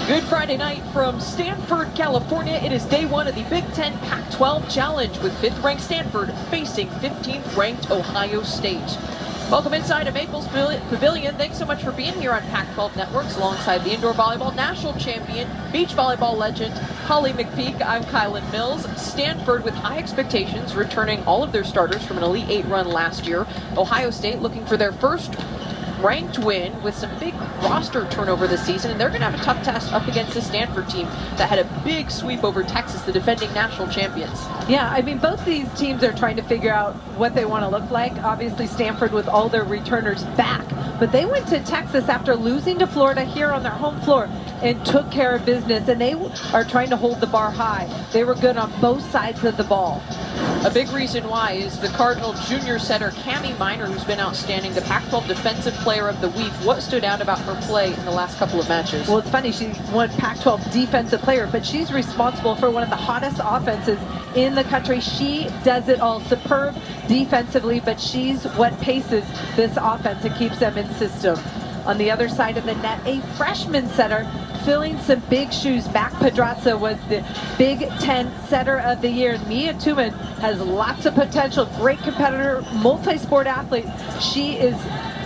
Good Friday night from Stanford, California. It is day one of the Big Ten Pac-12 Challenge with 5th-ranked Stanford facing 15th-ranked Ohio State. Welcome inside of Maples Pavilion. Thanks so much for being here on Pac-12 Networks alongside the indoor volleyball national champion, beach volleyball legend, Holly McPeak. I'm Kylan Mills. Stanford with high expectations, returning all of their starters from an Elite 8 run last year. Ohio State looking for their first ranked win with some big roster turnover this season, and they're going to have a tough test up against the Stanford team that had a big sweep over Texas, the defending national champions. Yeah, I mean, both these teams are trying to figure out what they want to look like. Obviously, Stanford with all their returners back, but they went to Texas after losing to Florida here on their home floor and took care of business, and they are trying to hold the bar high. They were good on both sides of the ball. A big reason why is the Cardinal junior setter Cami Minor, who's been outstanding, the Pac-12 Defensive Player of the Week. What stood out about her play in the last couple of matches? Well, it's funny, she won Pac-12 Defensive Player, but she's responsible for one of the hottest offenses in the country. She does it all, superb defensively, but she's what paces this offense and keeps them in system. On the other side of the net, a freshman setter filling some big shoes. Mac Pedraza was the Big Ten Setter of the Year. Mia Tuman has lots of potential, great competitor, multi-sport athlete. She is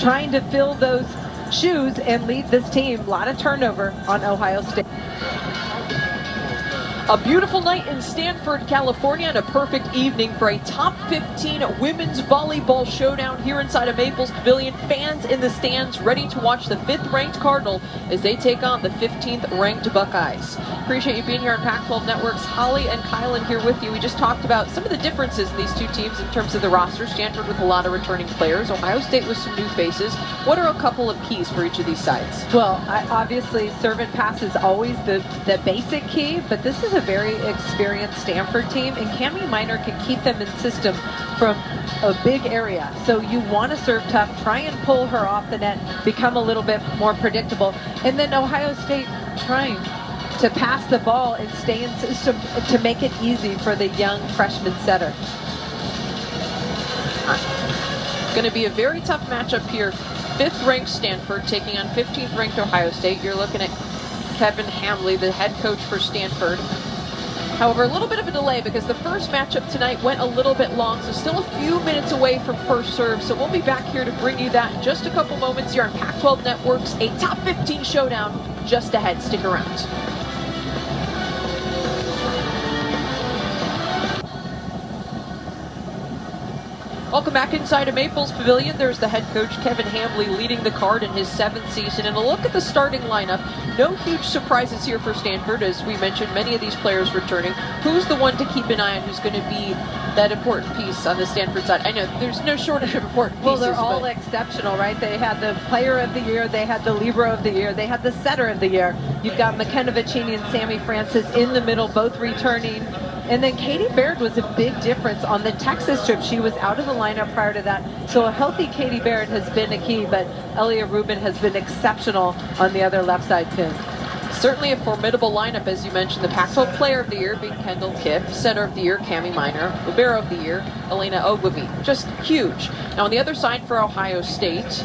trying to fill those shoes and lead this team. A lot of turnover on Ohio State. A beautiful night in Stanford, California, and a perfect evening for a top 15 women's volleyball showdown here inside of Maples Pavilion. Fans in the stands ready to watch the 5th-ranked Cardinal as they take on the 15th-ranked Buckeyes. Appreciate you being here on Pac-12 Networks. Holly and Kylan here with you. We just talked about some of the differences in these two teams in terms of the roster. Stanford with a lot of returning players. Ohio State with some new faces. What are a couple of keys for each of these sides? Well, obviously, serve and pass is always the basic key, but this is a very experienced Stanford team, and Cami Minor can keep them in system from a big area. So you want to serve tough, try and pull her off the net, become a little bit more predictable. And then Ohio State trying to pass the ball and stay in system to make it easy for the young freshman setter. Going to be a very tough matchup here. 5th-ranked Stanford taking on 15th-ranked Ohio State. You're looking at Kevin Hambley, the head coach for Stanford. However, a little bit of a delay because the first matchup tonight went a little bit long, so still a few minutes away from first serve. So we'll be back here to bring you that in just a couple moments here on Pac-12 Networks. A top 15 showdown just ahead. Stick around. Welcome back inside of Maples Pavilion. There's the head coach, Kevin Hambley, leading the Card in his 7th season. And a look at the starting lineup. No huge surprises here for Stanford. As we mentioned, many of these players returning. Who's the one to keep an eye on who's going to be that important piece on the Stanford side? I know there's no shortage of important pieces. Well, they're all exceptional, right? They had the Player of the Year, they had the Libero of the Year, they had the Setter of the Year. You've got McKenna Vicini and Sammy Francis in the middle, both returning. And then Katie Baird was a big difference on the Texas trip. She was out of the lineup prior to that. So a healthy Katie Baird has been a key, but Elia Rubin has been exceptional on the other left side pin. Certainly a formidable lineup, as you mentioned. The Pac-12 Player of the Year being Kendall Kipp, Setter of the Year Cami Minor, Libero of the Year Elena Ogilvie. Just huge. Now on the other side for Ohio State,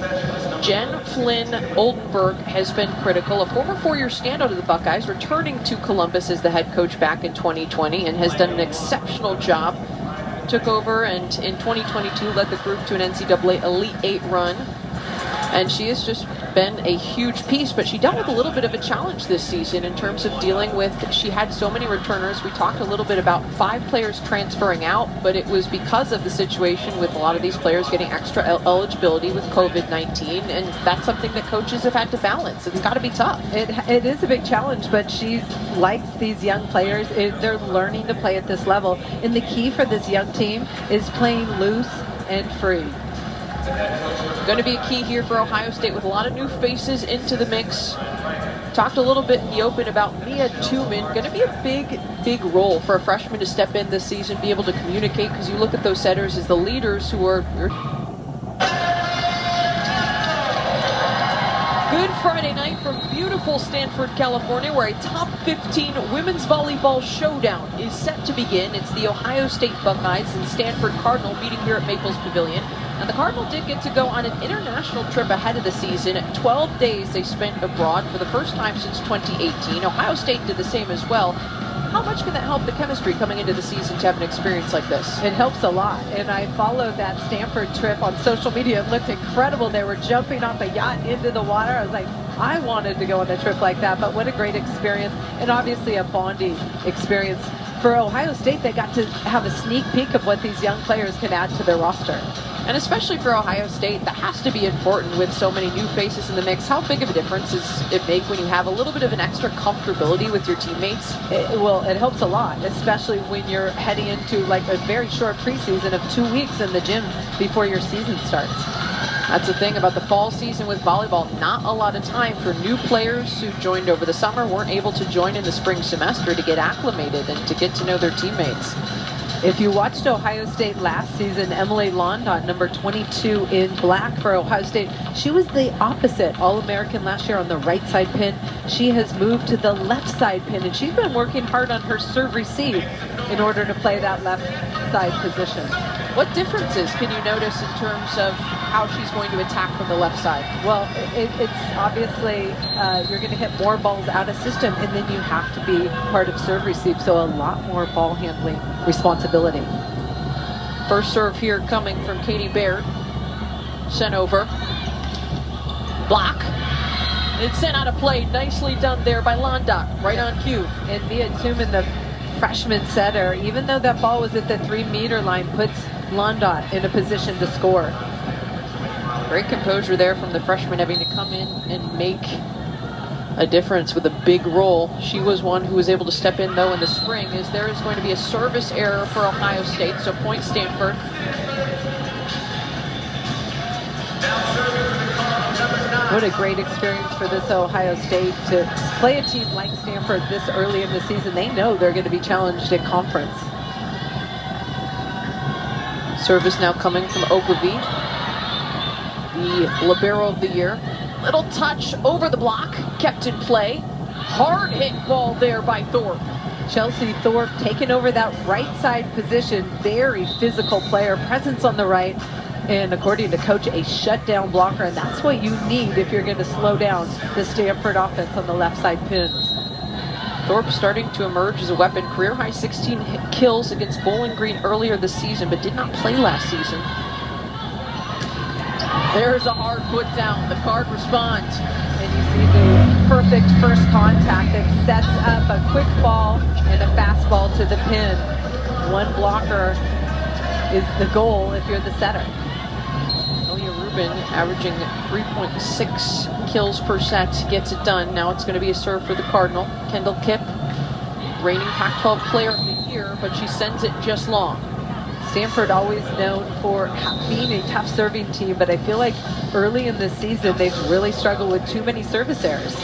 Jen Flynn Oldenburg has been critical. A former 4-year standout of the Buckeyes, returning to Columbus as the head coach back in 2020 and has done an exceptional job. Took over and in 2022 led the group to an NCAA Elite 8 run. And she has just been a huge piece, but she dealt with a little bit of a challenge this season in terms of dealing with, she had so many returners. We talked a little bit about 5 players transferring out, but it was because of the situation with a lot of these players getting extra eligibility with COVID-19, and that's something that coaches have had to balance. It's got to be tough. It is a big challenge, but she likes these young players. They're learning to play at this level, and the key for this young team is playing loose and free. Going to be a key here for Ohio State with a lot of new faces into the mix. Talked a little bit in the open about Mia Tuman. Going to be a big role for a freshman to step in this season, be able to communicate, because you look at those setters as the leaders who are... Good Friday night from beautiful Stanford, California, where a top 15 women's volleyball showdown is set to begin. It's the Ohio State Buckeyes and Stanford Cardinal meeting here at Maples Pavilion. And the Cardinal did get to go on an international trip ahead of the season. 12 days they spent abroad for the first time since 2018. Ohio State did the same as well. How much can that help the chemistry coming into the season to have an experience like this? It helps a lot. And I followed that Stanford trip on social media. It looked incredible. They were jumping off a yacht into the water. I was like, I wanted to go on a trip like that, but what a great experience. And obviously a bonding experience. For Ohio State, they got to have a sneak peek of what these young players can add to their roster. And especially for Ohio State, that has to be important with so many new faces in the mix. How big of a difference does it make when you have a little bit of an extra comfortability with your teammates? It helps a lot, especially when you're heading into like a very short preseason of 2 weeks in the gym before your season starts. That's the thing about the fall season with volleyball. Not a lot of time for new players who joined over the summer, weren't able to join in the spring semester to get acclimated and to get to know their teammates. If you watched Ohio State last season, Emily London, number 22 in black for Ohio State, she was the opposite All-American last year on the right side pin. She has moved to the left side pin, and she's been working hard on her serve receive in order to play that left side position. What differences can you notice in terms of how she's going to attack from the left side? Well, it's obviously you're going to hit more balls out of system, and then you have to be part of serve receive, so a lot more ball handling responsibility. First serve here coming from Katie Baird. Sent over. Block. It's sent out of play. Nicely done there by Londoc. Right on cue. And Mia Tuman, the freshman setter, even though that ball was at the 3-meter line, puts Londot in a position to score. Great composure there from the freshman, having to come in and make a difference with a big roll. She was one who was able to step in though in the spring, as there is going to be a service error for Ohio State, so point Stanford. What a great experience for this Ohio State to play a team like Stanford this early in the season. They know they're going to be challenged at conference. Service now coming from Ogilvy, the libero of the year. Little touch over the block, kept in play. Hard hit ball there by Thorpe. Chelsea Thorpe taking over that right side position. Very physical player, presence on the right. And according to coach, a shutdown blocker, and that's what you need if you're going to slow down the Stanford offense on the left side pins. Thorpe starting to emerge as a weapon. Career high 16 kills against Bowling Green earlier this season, but did not play last season. There's a hard put down. The Card responds. And you see the perfect first contact that sets up a quick ball and a fastball to the pin. One blocker is the goal if you're the setter. Rubin averaging 3.6 kills per set, gets it done. Now it's going to be a serve for the Cardinal. Kendall Kipp, reigning Pac-12 Player of the Year, but she sends it just long. Stanford always known for being a tough serving team, but I feel like early in the season they've really struggled with too many service errors.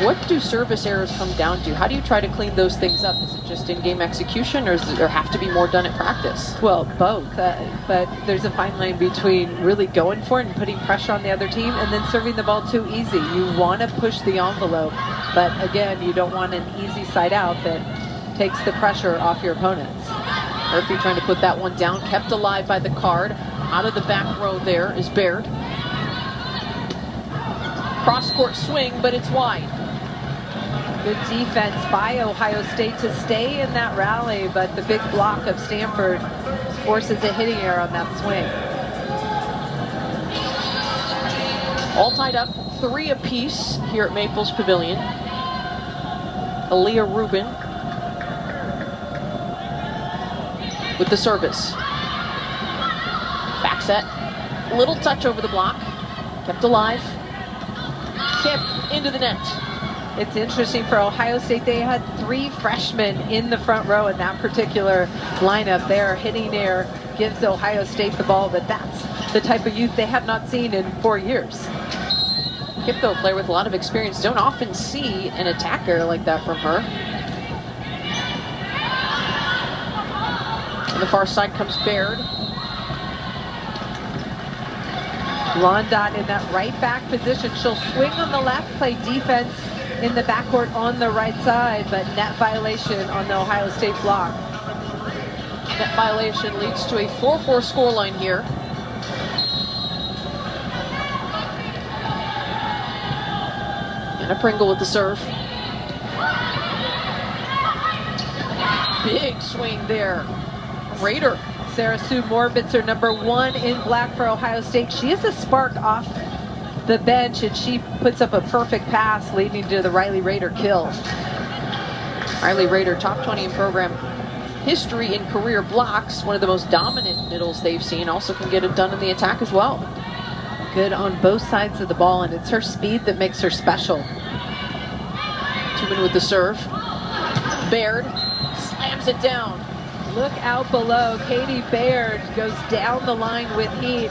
What do service errors come down to? How do you try to clean those things up? Is it just in-game execution, or does there have to be more done at practice? Well, both. But there's a fine line between really going for it and putting pressure on the other team and then serving the ball too easy. You want to push the envelope, but again, you don't want an easy side out that takes the pressure off your opponents. Murphy trying to put that one down, kept alive by the Card. Out of the back row there is Baird. Cross-court swing, but it's wide. Good defense by Ohio State to stay in that rally, but the big block of Stanford forces a hitting error on that swing. All tied up, 3 apiece here at Maples Pavilion. Aaliyah Rubin with the service. Back set, little touch over the block, kept alive. Kipp into the net. It's interesting for Ohio State, they had 3 freshmen in the front row in that particular lineup. Their hitting error gives Ohio State the ball, but that's the type of youth they have not seen in 4 years. Kipp, though, a player with a lot of experience. Don't often see an attack error like that from her. On the far side comes Baird. Londot in that right back position. She'll swing on the left, play defense in the backcourt on the right side, but net violation on the Ohio State block. Net violation leads to a 4-4 scoreline here. Anna Pringle with the serve. Big swing there. Raider. Sarah Sue Morbitzer, number 1 in black for Ohio State. She is a spark off the bench, and she puts up a perfect pass leading to the Riley Raider kill. Riley Raider, top 20 in program history in career blocks. One of the most dominant middles they've seen. Also can get it done in the attack as well. Good on both sides of the ball, and it's her speed that makes her special. Tubin with the serve. Baird slams it down. Look out below. Katie Baird goes down the line with heat.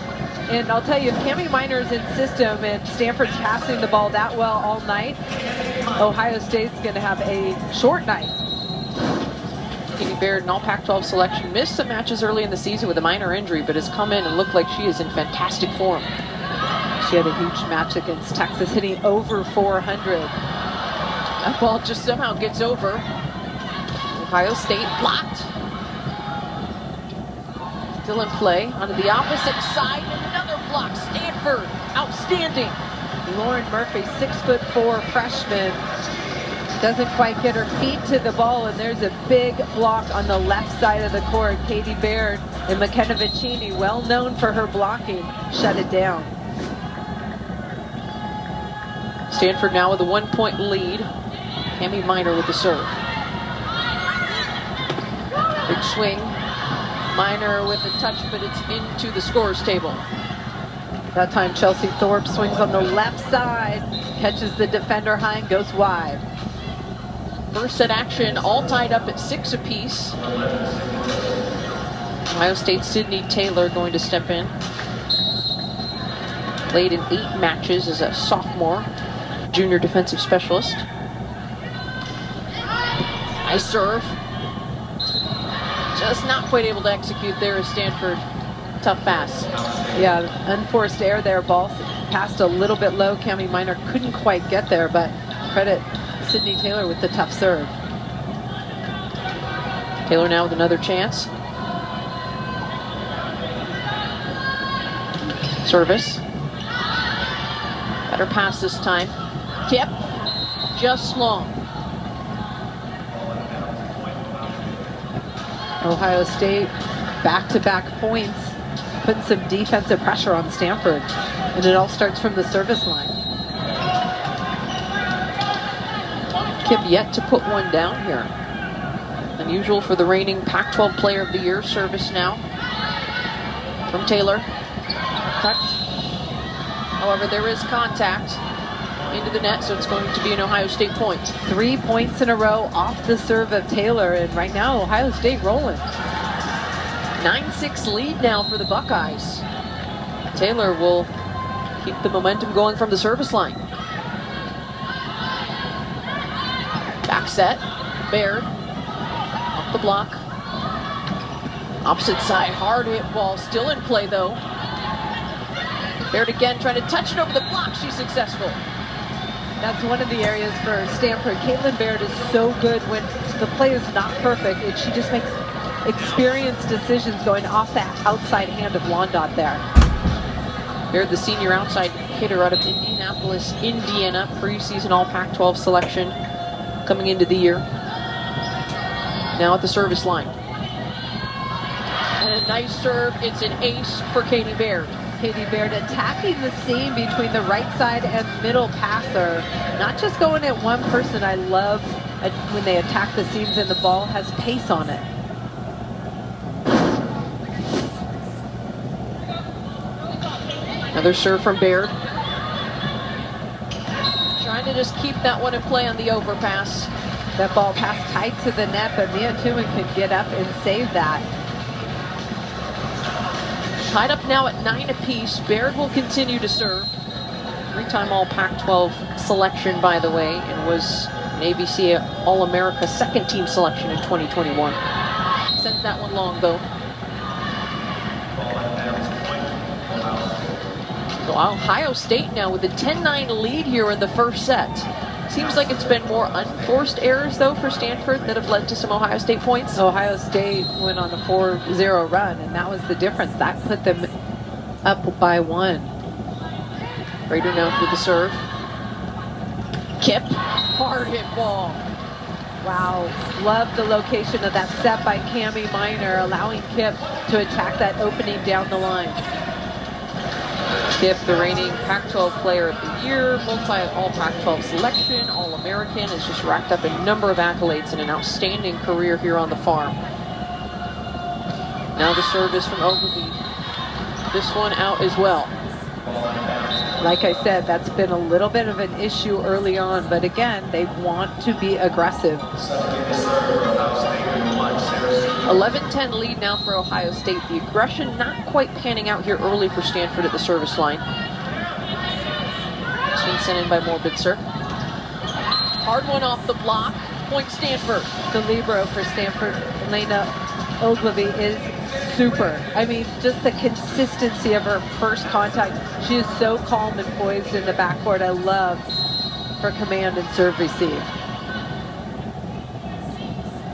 And I'll tell you, if Cami Minor's in system and Stanford's passing the ball that well all night, Ohio State's going to have a short night. Katie Baird, an all Pac-12 selection, missed some matches early in the season with a minor injury, but has come in and looked like she is in fantastic form. She had a huge match against Texas, hitting over 400. That ball just somehow gets over. Ohio State blocked. Still in play onto the opposite side, and another block. Stanford, outstanding. Lauren Murphy, 6'4" freshman, doesn't quite get her feet to the ball, and there's a big block on the left side of the court. Katie Baird and McKenna Vicini, well known for her blocking, shut it down. Stanford now with a 1-point lead. Cami Minor with the serve. Big swing. Minor with the touch, but it's into the scorer's table. That time Chelsea Thorpe swings on the left side, catches the defender high and goes wide. First set action all tied up at 6 apiece. Ohio State's Sydney Taylor going to step in. Played in 8 matches as a sophomore, junior defensive specialist. Nice serve. Just not quite able to execute there as Stanford. Tough pass. Yeah, unforced error there. Ball passed a little bit low. Cami Minor couldn't quite get there, but credit Sydney Taylor with the tough serve. Taylor now with another chance. Service. Better pass this time. Tip. Just long. Ohio State back-to-back points, putting some defensive pressure on Stanford, and it all starts from the service line. Kip yet to put one down here. Unusual for the reigning Pac-12 Player of the Year. Service now from Taylor. Touch. However, there is contact into the net, so it's going to be an Ohio State point. 3 points in a row off the serve of Taylor, and right now Ohio State rolling. 9-6 lead now for the Buckeyes. Taylor will keep the momentum going from the service line. Back set. Baird. Off the block. Opposite side. Hard hit ball. Still in play though. Baird again trying to touch it over the block. She's successful. That's one of the areas for Stanford. Caitlin Baird is so good when the play is not perfect, and she just makes experienced decisions going off that outside hand of Londot there. Baird, the senior outside hitter out of Indianapolis, Indiana, preseason all Pac-12 selection coming into the year. Now at the service line. And a nice serve. It's an ace for Katie Baird. Katie Baird attacking the seam between the right side and middle passer. Not just going at one person. I love when they attack the seams and the ball has pace on it. Another serve from Baird. Trying to just keep that one in play on the overpass. That ball passed tight to the net, but Mia Tooman could get up and save that. Tied up now at 9 apiece. Baird will continue to serve. 3-time all Pac-12 selection, by the way, and was an ABC All-America second team selection in 2021. Sent that one long though. So Ohio State now with a 10-9 lead here in the first set. Seems like it's been more unforced errors, though, for Stanford that have led to some Ohio State points. Ohio State went on a 4-0 run, and that was the difference. That put them up by 1. Rader now with the serve. Kip, hard hit ball. Wow, love the location of that set by Cami Minor, allowing Kip to attack that opening down the line. Kip, the reigning Pac-12 Player of the Year, multi-all Pac-12 selection, All-American, has just racked up a number of accolades and an outstanding career here on the farm. Now the service from Ogilvy. This one out as well. Like I said, that's been a little bit of an issue early on, but again, they want to be aggressive. 11-10 lead now for Ohio State. The aggression not quite panning out here early for Stanford at the service line. This one sent in by Morbitzer. Hard one off the block. Point Stanford. The libero for Stanford, Elena Ogilvy, is super. I mean, just the consistency of her first contact. She is so calm and poised in the backcourt. I love her command and serve receive.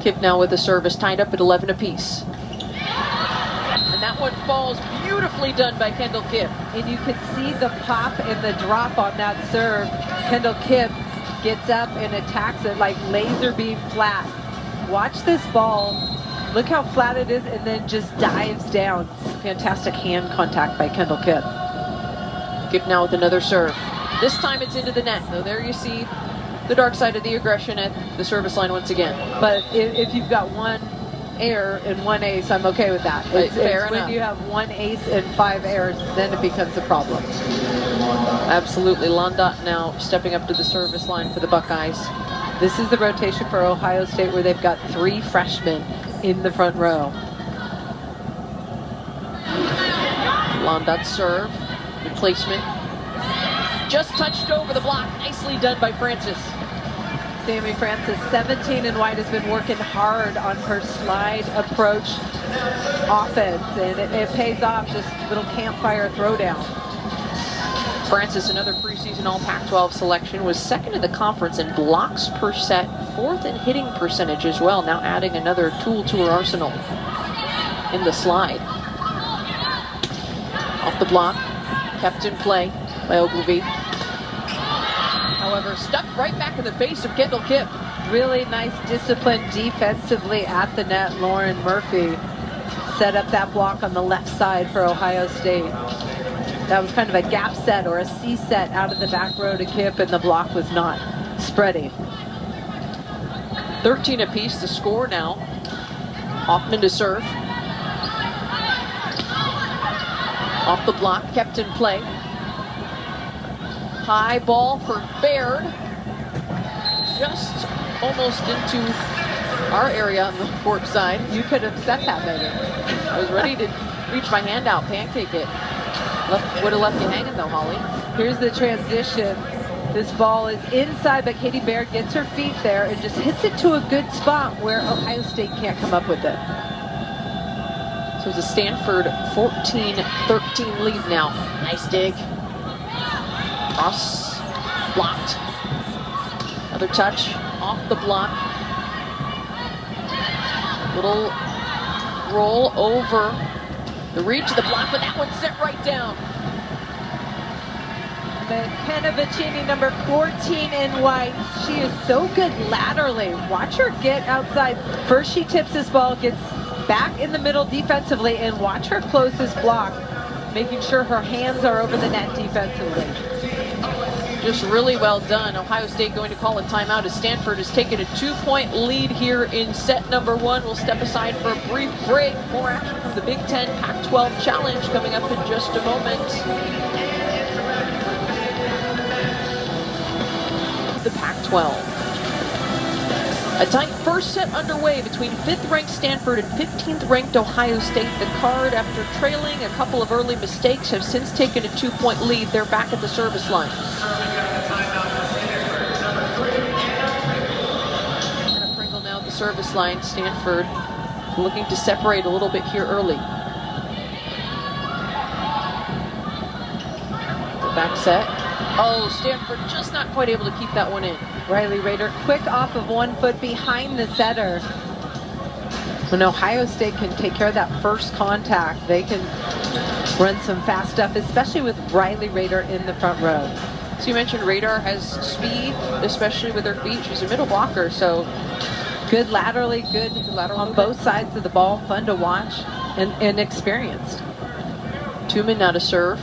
Kip now with the service, tied up at 11 apiece. And that one falls, beautifully done by Kendall Kip. And you can see the pop and the drop on that serve. Kendall Kip gets up and attacks it like laser beam flat. Watch this ball. Look how flat it is, and then just dives down. Fantastic hand contact by Kendall Kip. Kip now with another serve. This time it's into the net. So there you see the dark side of the aggression at the service line once again. But if you've got one error and one ace, I'm okay with that. It's fair when enough. you have one ace and 5 errors, then it becomes a problem. Absolutely. Londot now stepping up to the service line for the Buckeyes. This is the rotation for Ohio State, where they've got 3 freshmen in the front row. Londot serve, replacement. Just touched over the block. Nicely done by Francis. Sammy Francis, 17 and white, has been working hard on her slide approach offense, and it pays off. Just little campfire throwdown. Francis, another preseason All Pac-12 selection, was second in the conference in blocks per set, 4th in hitting percentage as well. Now adding another tool to her arsenal in the slide. Off the block, kept in play by Ogilvy. However, stuck right back in the face of Kendall Kip. Really nice discipline defensively at the net. Lauren Murphy set up that block on the left side for Ohio State. That was kind of a gap set or a C set out of the back row to Kip, and the block was not spreading. 13 apiece, the score now. Hoffman to serve. Off the block, kept in play. High ball for Baird. Just almost into our area on the court side. You could have set that better. I was ready to reach my hand out, pancake it. Would have left you hanging though, Holly. Here's the transition. This ball is inside, but Katie Baird gets her feet there and just hits it to a good spot where Ohio State can't come up with it. So it's a Stanford 14-13 lead now. Nice dig. Cross, blocked. Another touch, off the block. Little roll over the reach of the block, but that one's set right down. McKenna Vicini, number 14 in white. She is so good laterally. Watch her get outside. First she tips this ball, gets back in the middle defensively, and watch her close this block, making sure her hands are over the net defensively. Just really well done. Ohio State going to call a timeout as Stanford has taken a 2-point lead here in set number 1. We'll step aside for a brief break. More action from the Big Ten Pac-12 Challenge coming up in just a moment. The Pac-12. A tight first set underway between 5th-ranked Stanford and 15th-ranked Ohio State. The Card, after trailing a couple of early mistakes, have since taken a 2-point lead. They're back at the service line. Anna Pringle now at the service line. Stanford looking to separate a little bit here early. The back set. Oh, Stanford just not quite able to keep that one in. Riley Rader quick off of 1 foot behind the setter. When Ohio State can take care of that first contact, they can run some fast stuff, especially with Riley Rader in the front row. So you mentioned Radar has speed, especially with her feet. She's a middle blocker, so good laterally, good lateral on both sides of the ball, fun to watch, and experienced. Tuman now to serve.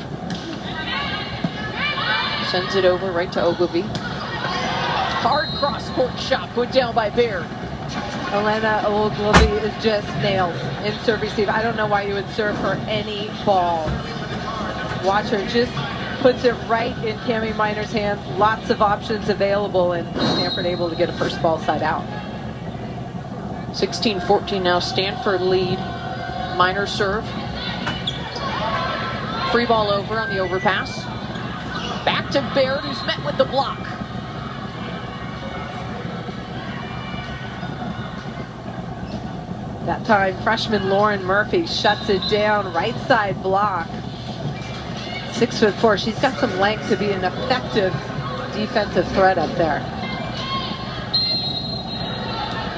Sends it over right to Ogilvy. Hard cross-court shot put down by Baird. Elena Ogilvy is just nails in serve receive. I don't know why you would serve for any ball. Watch her, just puts it right in Cami Minor's hands. Lots of options available, and Stanford able to get a first ball side out. 16-14 now, Stanford lead. Minor serve. Free ball over on the overpass. Back to Baird, who's met with the block. That time, freshman Lauren Murphy shuts it down, right side block. 6'4", she's got some length to be an effective defensive threat up there.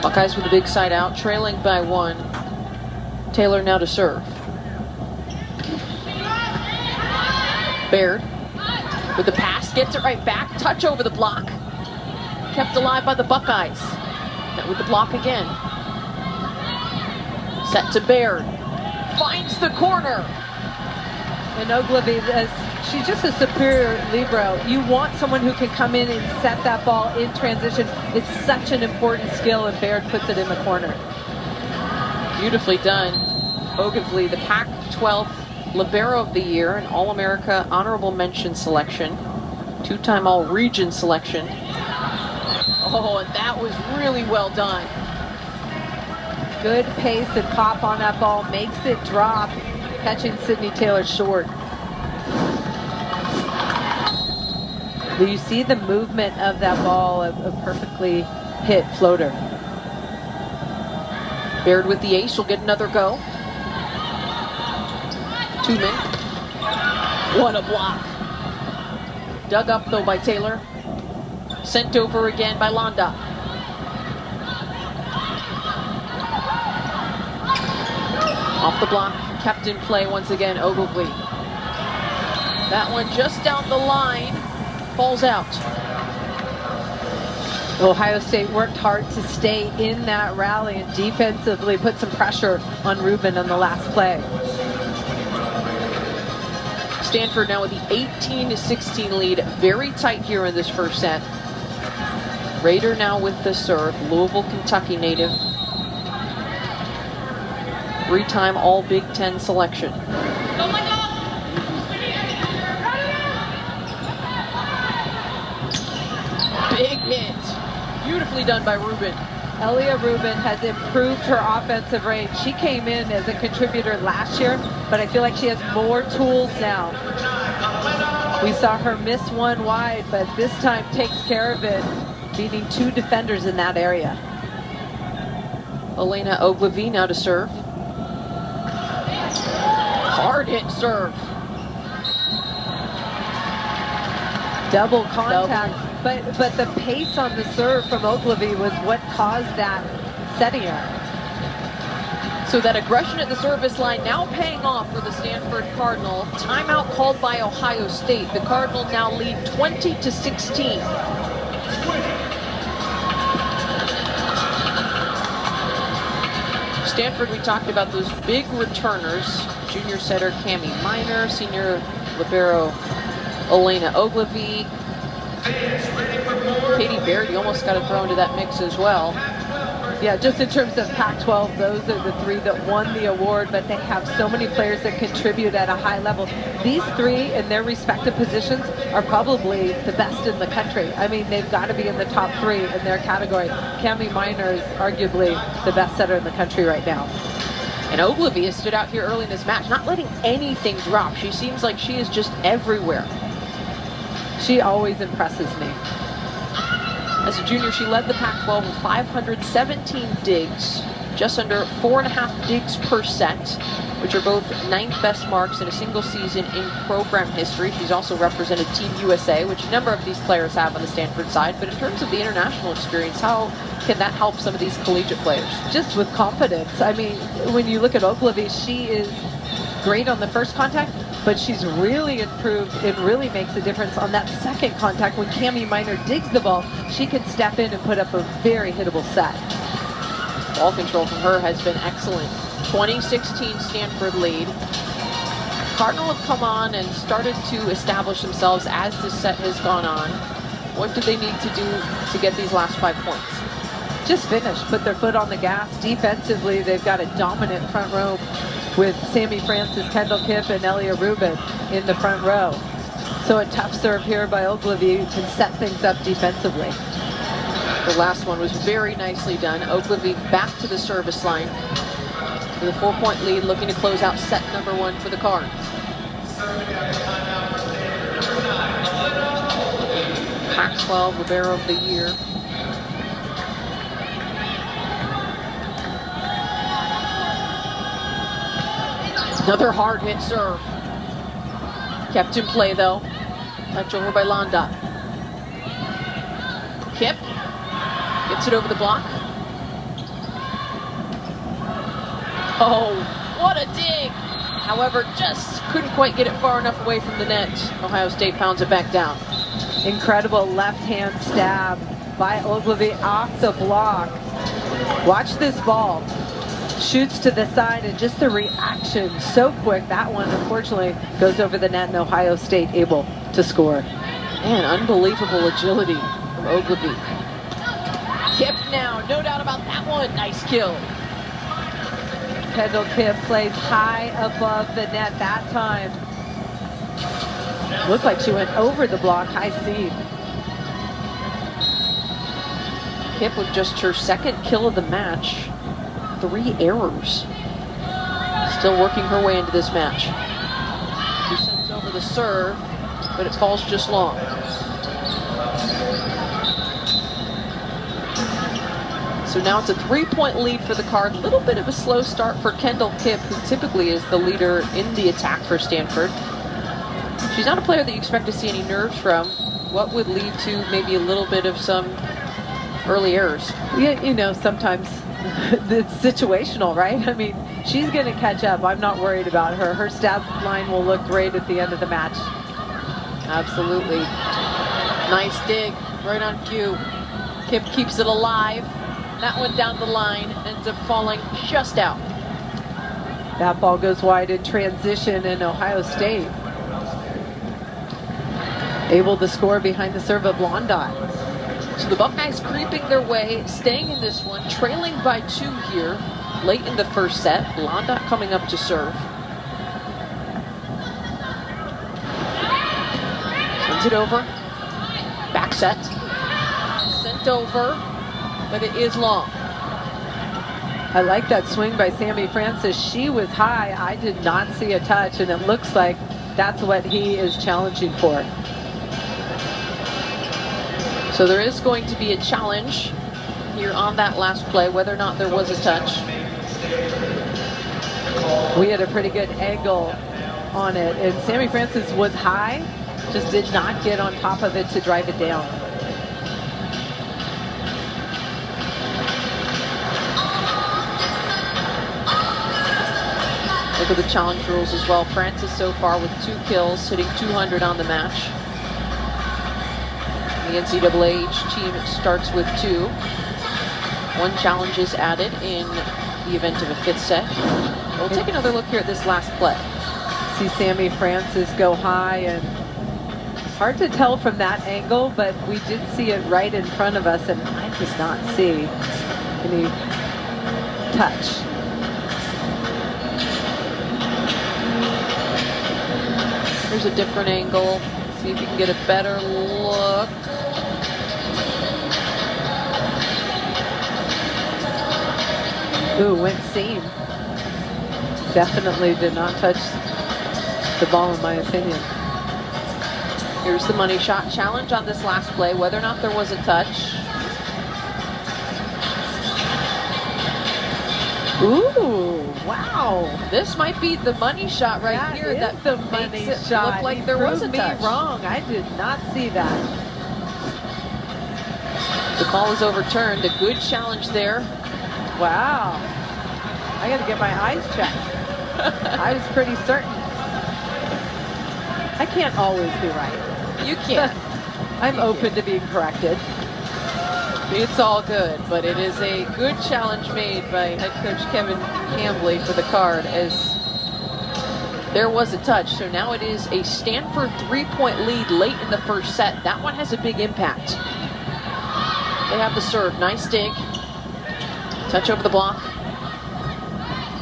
Buckeyes with a big side out, trailing by 1. Taylor now to serve. Baird with the pass, gets it right back, touch over the block. Kept alive by the Buckeyes. Met with the block again. Set to Baird. Finds the corner. And Ogilvy, she's just a superior libero. You want someone who can come in and set that ball in transition. It's such an important skill, and Baird puts it in the corner. Beautifully done. Ogilvy, the Pac-12 Libero of the Year, an All-America honorable mention selection, 2-time All-Region selection. Oh, and that was really well done. Good pace and pop on that ball, makes it drop, catching Sydney Taylor short. Do you see the movement of that ball, a perfectly hit floater? Baird with the ace will get another go. Tuman. What a block. Dug up though by Taylor. Sent over again by Londa. Off the block, kept in play once again, Ogilvy. That one just down the line, falls out. Ohio State worked hard to stay in that rally and defensively put some pressure on Rubin on the last play. Stanford now with the 18-16 lead, very tight here in this first set. Rader now with the serve, Louisville, Kentucky native. 3-time All Big Ten selection. Big hit. Beautifully done by Rubin. Elia Rubin has improved her offensive range. She came in as a contributor last year, but I feel like she has more tools now. We saw her miss one wide, but this time takes care of it, beating 2 defenders in that area. Elena Ogilvy now to serve. Hard hit serve. Double contact. But the pace on the serve from Ogilvy was what caused that setting error. So that aggression at the service line now paying off for the Stanford Cardinal. Timeout called by Ohio State. The Cardinals now lead 20-16. Stanford, we talked about those big returners. Junior setter Cami Minor, senior libero Elena Ogilvy. Katie Baird, you almost got to throw into that mix as well. Yeah, just in terms of Pac-12, those are the 3 that won the award, but they have so many players that contribute at a high level. These 3 in their respective positions are probably the best in the country. I mean, they've got to be in the top 3 in their category. Cami Minor is arguably the best setter in the country right now. And Ogilvy has stood out here early in this match, not letting anything drop. She seems like she is just everywhere. She always impresses me. As a junior, she led the Pac-12 with 517 digs, just under 4.5 digs per set. which are both 9th best marks in a single season in program history. She's also represented Team USA, which a number of these players have on the Stanford side. But in terms of the international experience, how can that help some of these collegiate players? Just with confidence. I mean, when you look at Ogilvy, she is great on the first contact, but she's really improved. It really makes a difference on that second contact. When Cami Minor digs the ball, she can step in and put up a very hittable set. Ball control from her has been excellent. 2016 Stanford lead. Cardinal have come on and started to establish themselves as this set has gone on. What do they need to do to get these last 5 points? Just finish, put their foot on the gas. Defensively, they've got a dominant front row with Sammy Francis, Kendall Kipp, and Elia Rubin in the front row. So a tough serve here by Ogilvy can set things up defensively. The last one was very nicely done. Ogilvy back to the service line with a 4-point lead, looking to close out set number 1 for the Cards. Pac-12 Libero of the Year. Another hard hit serve. Kept in play though. Touch over by Londa. Kipp gets it over the block. Oh, what a dig! However, just couldn't quite get it far enough away from the net. Ohio State pounds it back down. Incredible left-hand stab by Ogilvy off the block. Watch this ball. Shoots to the side, and just the reaction so quick. That one unfortunately goes over the net, and Ohio State able to score. Man, unbelievable agility from Ogilvy. Kipp now, no doubt about that one. Nice kill. Kendall Kipp plays high above the net that time. Looked like she went over the block, high seam. Kipp with just her 2nd kill of the match. 3 errors. Still working her way into this match. She sends over the serve, but it falls just long. So now it's a 3-point lead for the Card. A little bit of a slow start for Kendall Kipp, who typically is the leader in the attack for Stanford. She's not a player that you expect to see any nerves from. What would lead to maybe a little bit of some early errors? Yeah, you know, sometimes it's situational, right? I mean, she's going to catch up. I'm not worried about her. Her stat line will look great at the end of the match. Absolutely. Nice dig, right on cue. Kipp keeps it alive. That one down the line ends up falling just out. That ball goes wide in transition, and Ohio State able to score behind the serve of Blondot. So the Buckeyes creeping their way, staying in this one, trailing by 2 here, late in the first set. Blondot coming up to serve. Sends it over. Back set. Sent over, but it is long. I like that swing by Sammy Francis. She was high. I did not see a touch, and it looks like that's what he is challenging for. So there is going to be a challenge here on that last play, whether or not there was a touch. We had a pretty good angle on it, and Sammy Francis was high, just did not get on top of it to drive it down. Look at the challenge rules as well. Francis so far with 2 kills, hitting 200 on the match. The NCAA team starts with 2. 1 challenge is added in the event of a 5th set. We'll take another look here at this last play. See Sammy Francis go high, and hard to tell from that angle, but we did see it right in front of us, and I did not see any touch. Here's a different angle. See if you can get a better look. Ooh, went seam. Definitely did not touch the ball, in my opinion. Here's the money shot challenge on this last play, whether or not there was a touch. Ooh, Wow. This might be the money shot right here. That is the money makes it shot. look like He there was a proved me touch. wrong. I did not see that. The call is overturned. A good challenge there. Wow. I got to get my eyes checked. I was pretty certain. I can't always be right. You can't. I'm open to being corrected. It's all good, but it is a good challenge made by head coach Kevin Cambley for the Card, as there was a touch. So now it is a Stanford 3-point lead late in the first set. That one has a big impact. They have the serve. Nice dig. Touch over the block.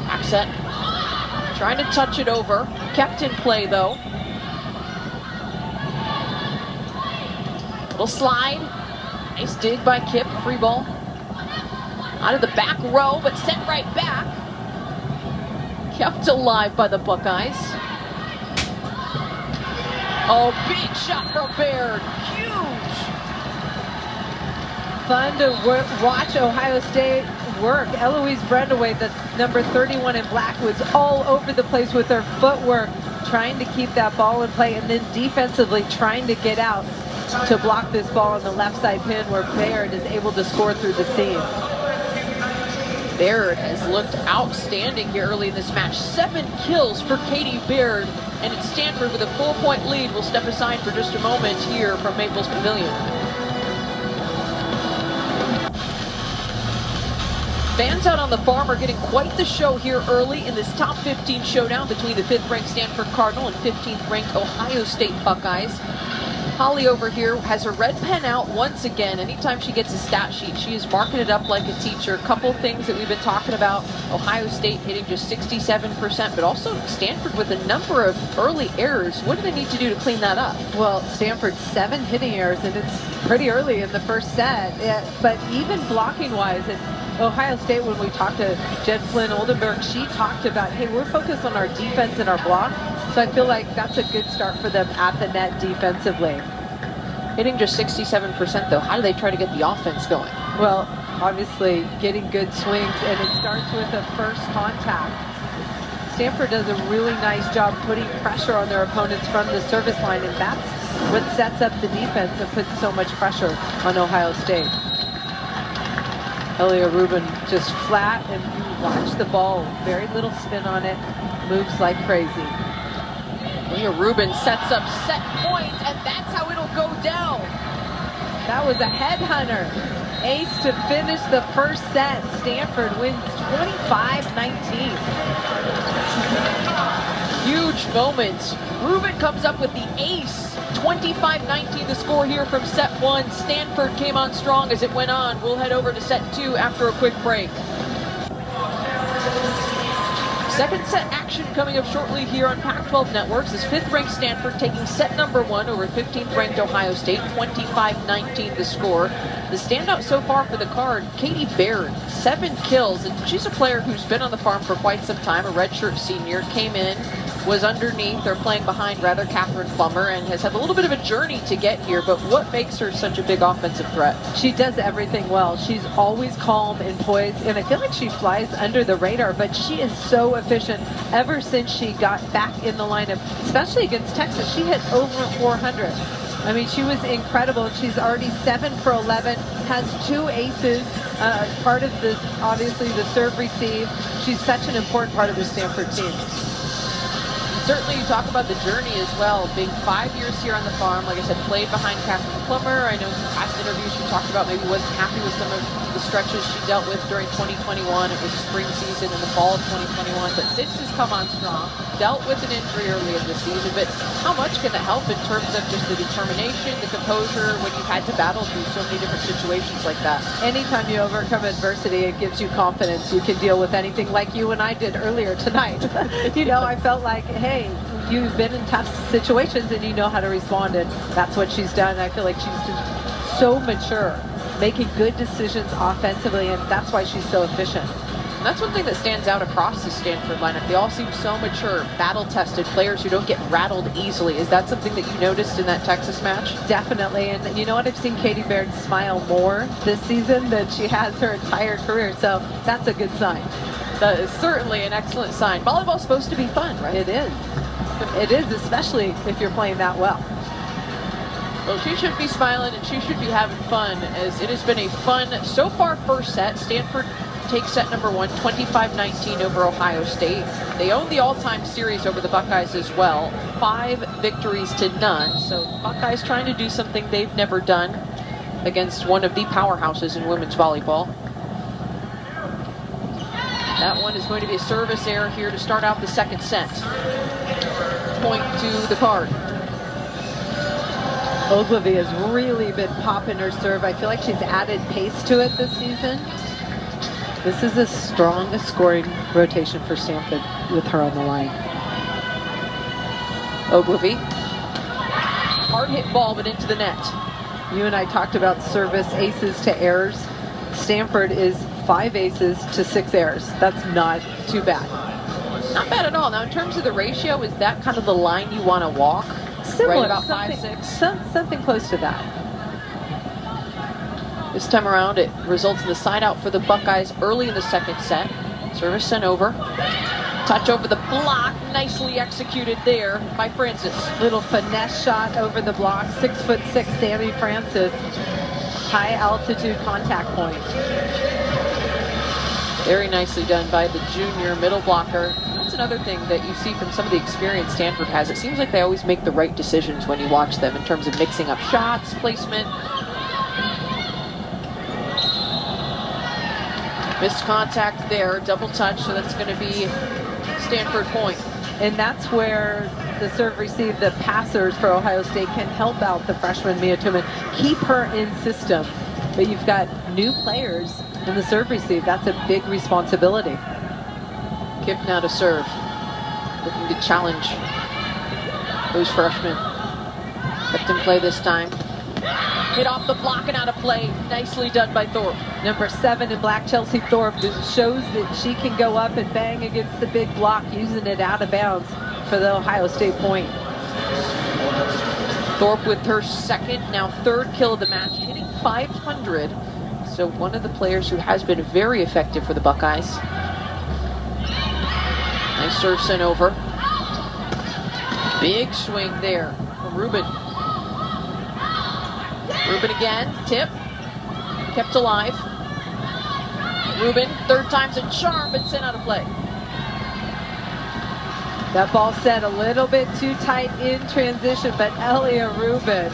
Back set. Trying to touch it over. Kept in play though. Little slide. Nice dig by Kip. Free ball. Out of the back row, but sent right back. Kept alive by the Buckeyes. Oh, big shot from Baird. Huge. Fun to watch Ohio State work. Eloise Brendaway, the number 31 in black, was all over the place with her footwork, trying to keep that ball in play, and then defensively trying to get out to block this ball on the left side pin, where Baird is able to score through the seam. Baird has looked outstanding here early in this match. 7 kills for Katie Baird, and it's Stanford with a 4-point lead. We'll step aside for just a moment here from Maples Pavilion. Fans out on the farm are getting quite the show here early in this top 15 showdown between the 5th-ranked Stanford Cardinal and 15th-ranked Ohio State Buckeyes. Holly over here has her red pen out once again. Anytime she gets a stat sheet, she is marking it up like a teacher. A couple things that we've been talking about. Ohio State hitting just 67%, but also Stanford with a number of early errors. What do they need to do to clean that up? Well, Stanford 7 hitting errors, and it's pretty early in the first set. But even blocking-wise, and Ohio State, when we talked to Jen Flynn Oldenburg, she talked about, hey, we're focused on our defense and our block. So I feel like that's a good start for them at the net defensively. Hitting just 67% though. How do they try to get the offense going? Well, obviously getting good swings, and it starts with a first contact. Stanford does a really nice job putting pressure on their opponents from the service line, and that's what sets up the defense and puts so much pressure on Ohio State. Elia Rubin just flat, and you watch the ball, very little spin on it, moves like crazy. Leah Rubin sets up set point, and that's how it'll go down. That was a headhunter. Ace to finish the first set. Stanford wins 25-19. Huge moment. Rubin comes up with the ace. 25-19 the score here from set 1. Stanford came on strong as it went on. We'll head over to set 2 after a quick break. Second set action coming up shortly here on Pac-12 Networks as 5th-ranked Stanford taking set number 1 over 15th-ranked Ohio State, 25-19 the score. The standout so far for the Card, Katie Baird, 7 kills, and she's a player who's been on the farm for quite some time, a redshirt senior, came in, was underneath, or playing behind rather, Catherine Plummer, and has had a little bit of a journey to get here, but what makes her such a big offensive threat? She does everything well. She's always calm and poised, and I feel like she flies under the radar, but she is so efficient. Ever since she got back in the lineup, especially against Texas, she hit over 400. I mean, she was incredible. She's already 7 for 11, has 2 aces, part of this, obviously, the serve receive. She's such an important part of the Stanford team. Certainly, you talk about the journey as well. Being 5 years here on the farm, like I said, played behind Catherine Plummer. I know in past interviews she talked about maybe wasn't happy with some of the stretches she dealt with during 2021. It was a spring season in the fall of 2021. But since has come on strong, dealt with an injury early in the season. But how much can that help in terms of just the determination, the composure, when you've had to battle through so many different situations like that? Anytime you overcome adversity, it gives you confidence. You can deal with anything, like you and I did earlier tonight. You know, I felt like, hey, you've been in tough situations and you know how to respond, and that's what she's done. I feel like she's just so mature, making good decisions offensively, and that's why she's so efficient. And that's one thing that stands out across the Stanford lineup. They all seem so mature, battle-tested, players who don't get rattled easily. Is that something that you noticed in that Texas match? Definitely, and you know what? I've seen Katie Baird smile more this season than she has her entire career, so that's a good sign. That is certainly an excellent sign. Volleyball's supposed to be fun, right? It is. It is, especially if you're playing that well. Well, she should be smiling and she should be having fun, as it has been a fun, so far, first set. Stanford takes set number 1, 25-19 over Ohio State. They own the all-time series over the Buckeyes as well. 5 victories to none. So Buckeyes trying to do something they've never done against one of the powerhouses in women's volleyball. That one is going to be a service error here to start out the second set. Point to the card. Ogilvy has really been popping her serve. I feel like she's added pace to it this season. This is a strong scoring rotation for Stanford with her on the line. Ogilvy. Hard hit ball, but into the net. You and I talked about service aces to errors. Stanford is 5 aces to 6 errors. That's not too bad. Not bad at all. Now, in terms of the ratio, is that kind of the line you want to walk? Similar, right about 5-6? Something close to that. This time around, it results in the side out for the Buckeyes early in the second set. Service sent over. Touch over the block, nicely executed there by Francis. Little finesse shot over the block. 6'6" Sammy Francis. High altitude contact point. Very nicely done by the junior middle blocker. That's another thing that you see from some of the experience Stanford has. It seems like they always make the right decisions when you watch them in terms of mixing up shots, placement. Missed contact there, double touch, so that's going to be Stanford point. And that's where the serve receive, the passers for Ohio State can help out the freshman Mia Tuman, keep her in system. But you've got new players in the serve receive. That's a big responsibility. Kip now to serve, looking to challenge those freshmen. Kept in play this time. Hit off the block and out of play. Nicely done by Thorpe. Number 7 in black, Chelsea Thorpe, shows that she can go up and bang against the big block, using it out of bounds for the Ohio State point. Thorpe with her second, now third kill of the match, hitting 500. So one of the players who has been very effective for the Buckeyes. Nice serve sent over. Big swing there from Rubin. Rubin again, tip, kept alive. Rubin, third time's a charm, but sent out of play. That ball set a little bit too tight in transition, but Elia Rubin,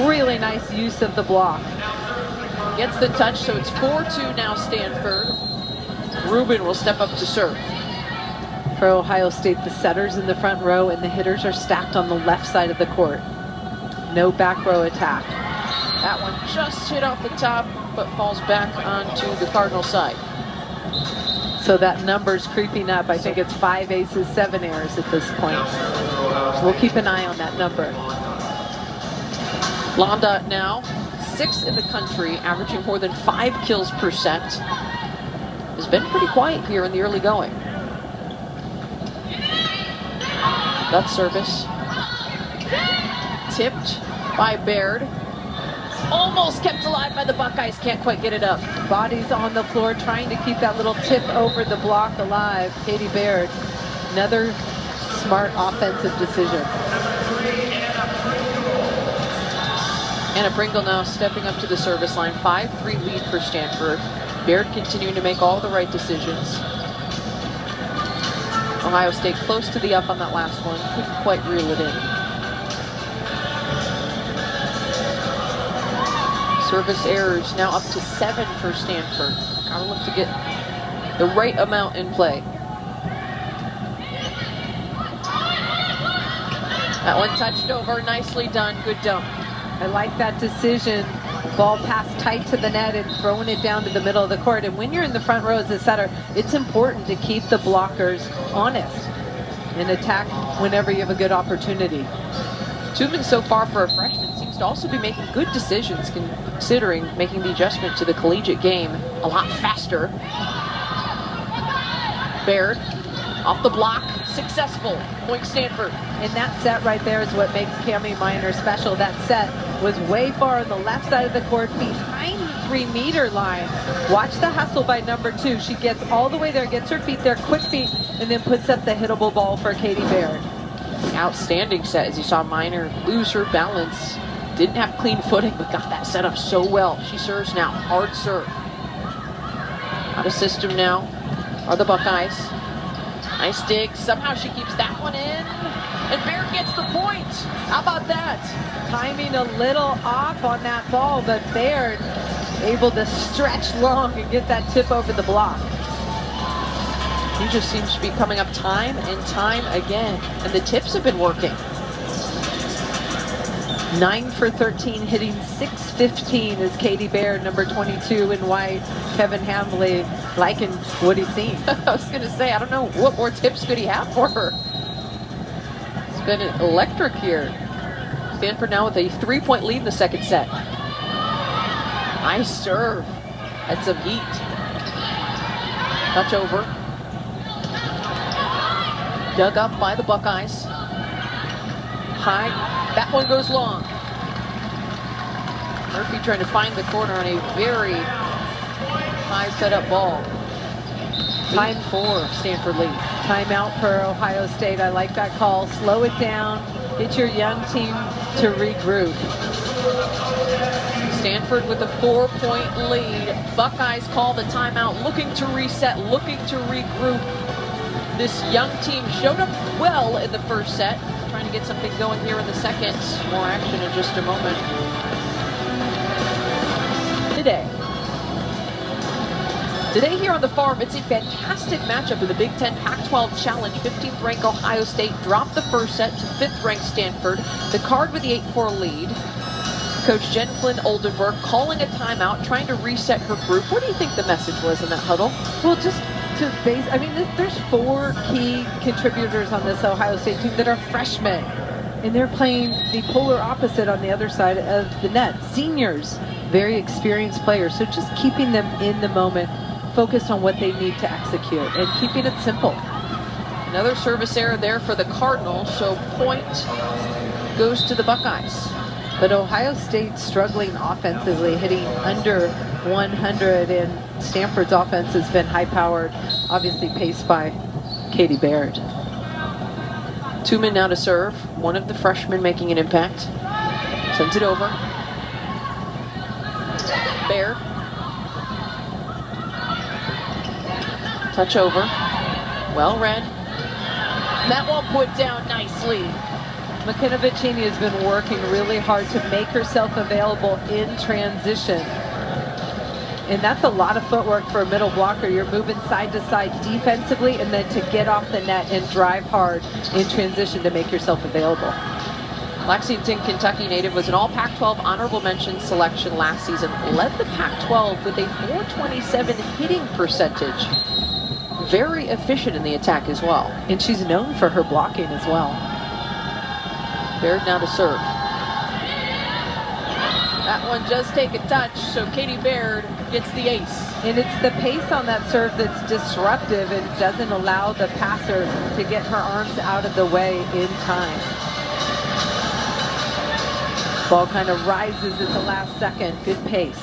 really nice use of the block. Gets the touch, so it's 4-2 now Stanford. Rubin will step up to serve. For Ohio State, the setters in the front row and the hitters are stacked on the left side of the court. No back row attack. That one just hit off the top, but falls back onto the Cardinal side. So that number's creeping up. I think it's 5 aces, 7 errors at this point. We'll keep an eye on that number. Londa now 6th in the country, averaging more than 5 kills per set. Has been pretty quiet here in the early going. That service. Tipped by Baird. Almost kept alive by the Buckeyes, can't quite get it up. Bodies on the floor trying to keep that little tip over the block alive. Katie Baird, another smart offensive decision. Anna Pringle now stepping up to the service line. 5-3 lead for Stanford. Baird continuing to make all the right decisions. Ohio State close to the up on that last one. Couldn't quite reel it in. Service errors now up to 7 for Stanford. Gotta look to get the right amount in play. That one touched over, nicely done, good dump. I like that decision. Ball passed tight to the net and throwing it down to the middle of the court. And when you're in the front row as a setter, it's important to keep the blockers honest and attack whenever you have a good opportunity. Tubman so far for a freshman seems to also be making good decisions, considering making the adjustment to the collegiate game a lot faster. Baird off the block, successful, point Stanford. And that set right there is what makes Cami Minor special. That set was way far on the left side of the court, behind 3-meter line. Watch the hustle by number 2. She gets all the way there, gets her feet there, quick feet, and then puts up the hittable ball for Katie Baird. Outstanding set, as you saw Minor lose her balance. Didn't have clean footing, but got that set up so well. She serves now, hard serve. Out of system now are the Buckeyes. Nice dig, somehow she keeps that one in, and Baird gets the point. How about that? Timing a little off on that ball, but Baird able to stretch long and get that tip over the block. He just seems to be coming up time and time again, and the tips have been working. 9 for 13, hitting .615 is Katie Baird, number 22 in white. Kevin Hambley liking what he's seen. I was going to say, I don't know what more tips could he have for her. It's been electric here. Stanford now with a 3-point lead in the second set. Nice serve. Had some heat. Touch over. Dug up by the Buckeyes. High. That one goes long. Murphy trying to find the corner on a very high setup ball. Time for Stanford lead. Timeout for Ohio State. I like that call. Slow it down. Get your young team to regroup. Stanford with a 4-point lead. Buckeyes call the timeout, looking to reset, looking to regroup. This young team showed up well in the first set. Trying to get something going here in the second. More action in just a moment. Today here on the farm, it's a fantastic matchup of the Big Ten Pac-12 Challenge. 15th ranked Ohio State dropped the first set to 5th ranked Stanford. The Card with the 8-4 lead. Coach Jen Flynn Oldenburg calling a timeout, trying to reset her group. What do you think the message was in that huddle? Well, just to base, I mean, there's 4 key contributors on this Ohio State team that are freshmen, and they're playing the polar opposite on the other side of the net. Seniors, very experienced players, so just keeping them in the moment, focused on what they need to execute, and keeping it simple. Another service error there for the Cardinals, so point goes to the Buckeyes. But Ohio State struggling offensively, hitting under 100, and Stanford's offense has been high-powered, obviously paced by Katie Baird. 2 men now to serve. One of the freshmen making an impact. Sends it over. Baird. Touch over. Well read. That one put down nicely. McKenna Vicini has been working really hard to make herself available in transition. And that's a lot of footwork for a middle blocker. You're moving side to side defensively, and then to get off the net and drive hard in transition to make yourself available. Lexington, Kentucky native, was an all Pac-12 honorable mention selection last season. Led the Pac-12 with a .427 hitting percentage. Very efficient in the attack as well. And she's known for her blocking as well. Baird now to serve. That one does take a touch, so Katie Baird gets the ace. And it's the pace on that serve that's disruptive and doesn't allow the passer to get her arms out of the way in time. Ball kind of rises at the last second. Good pace.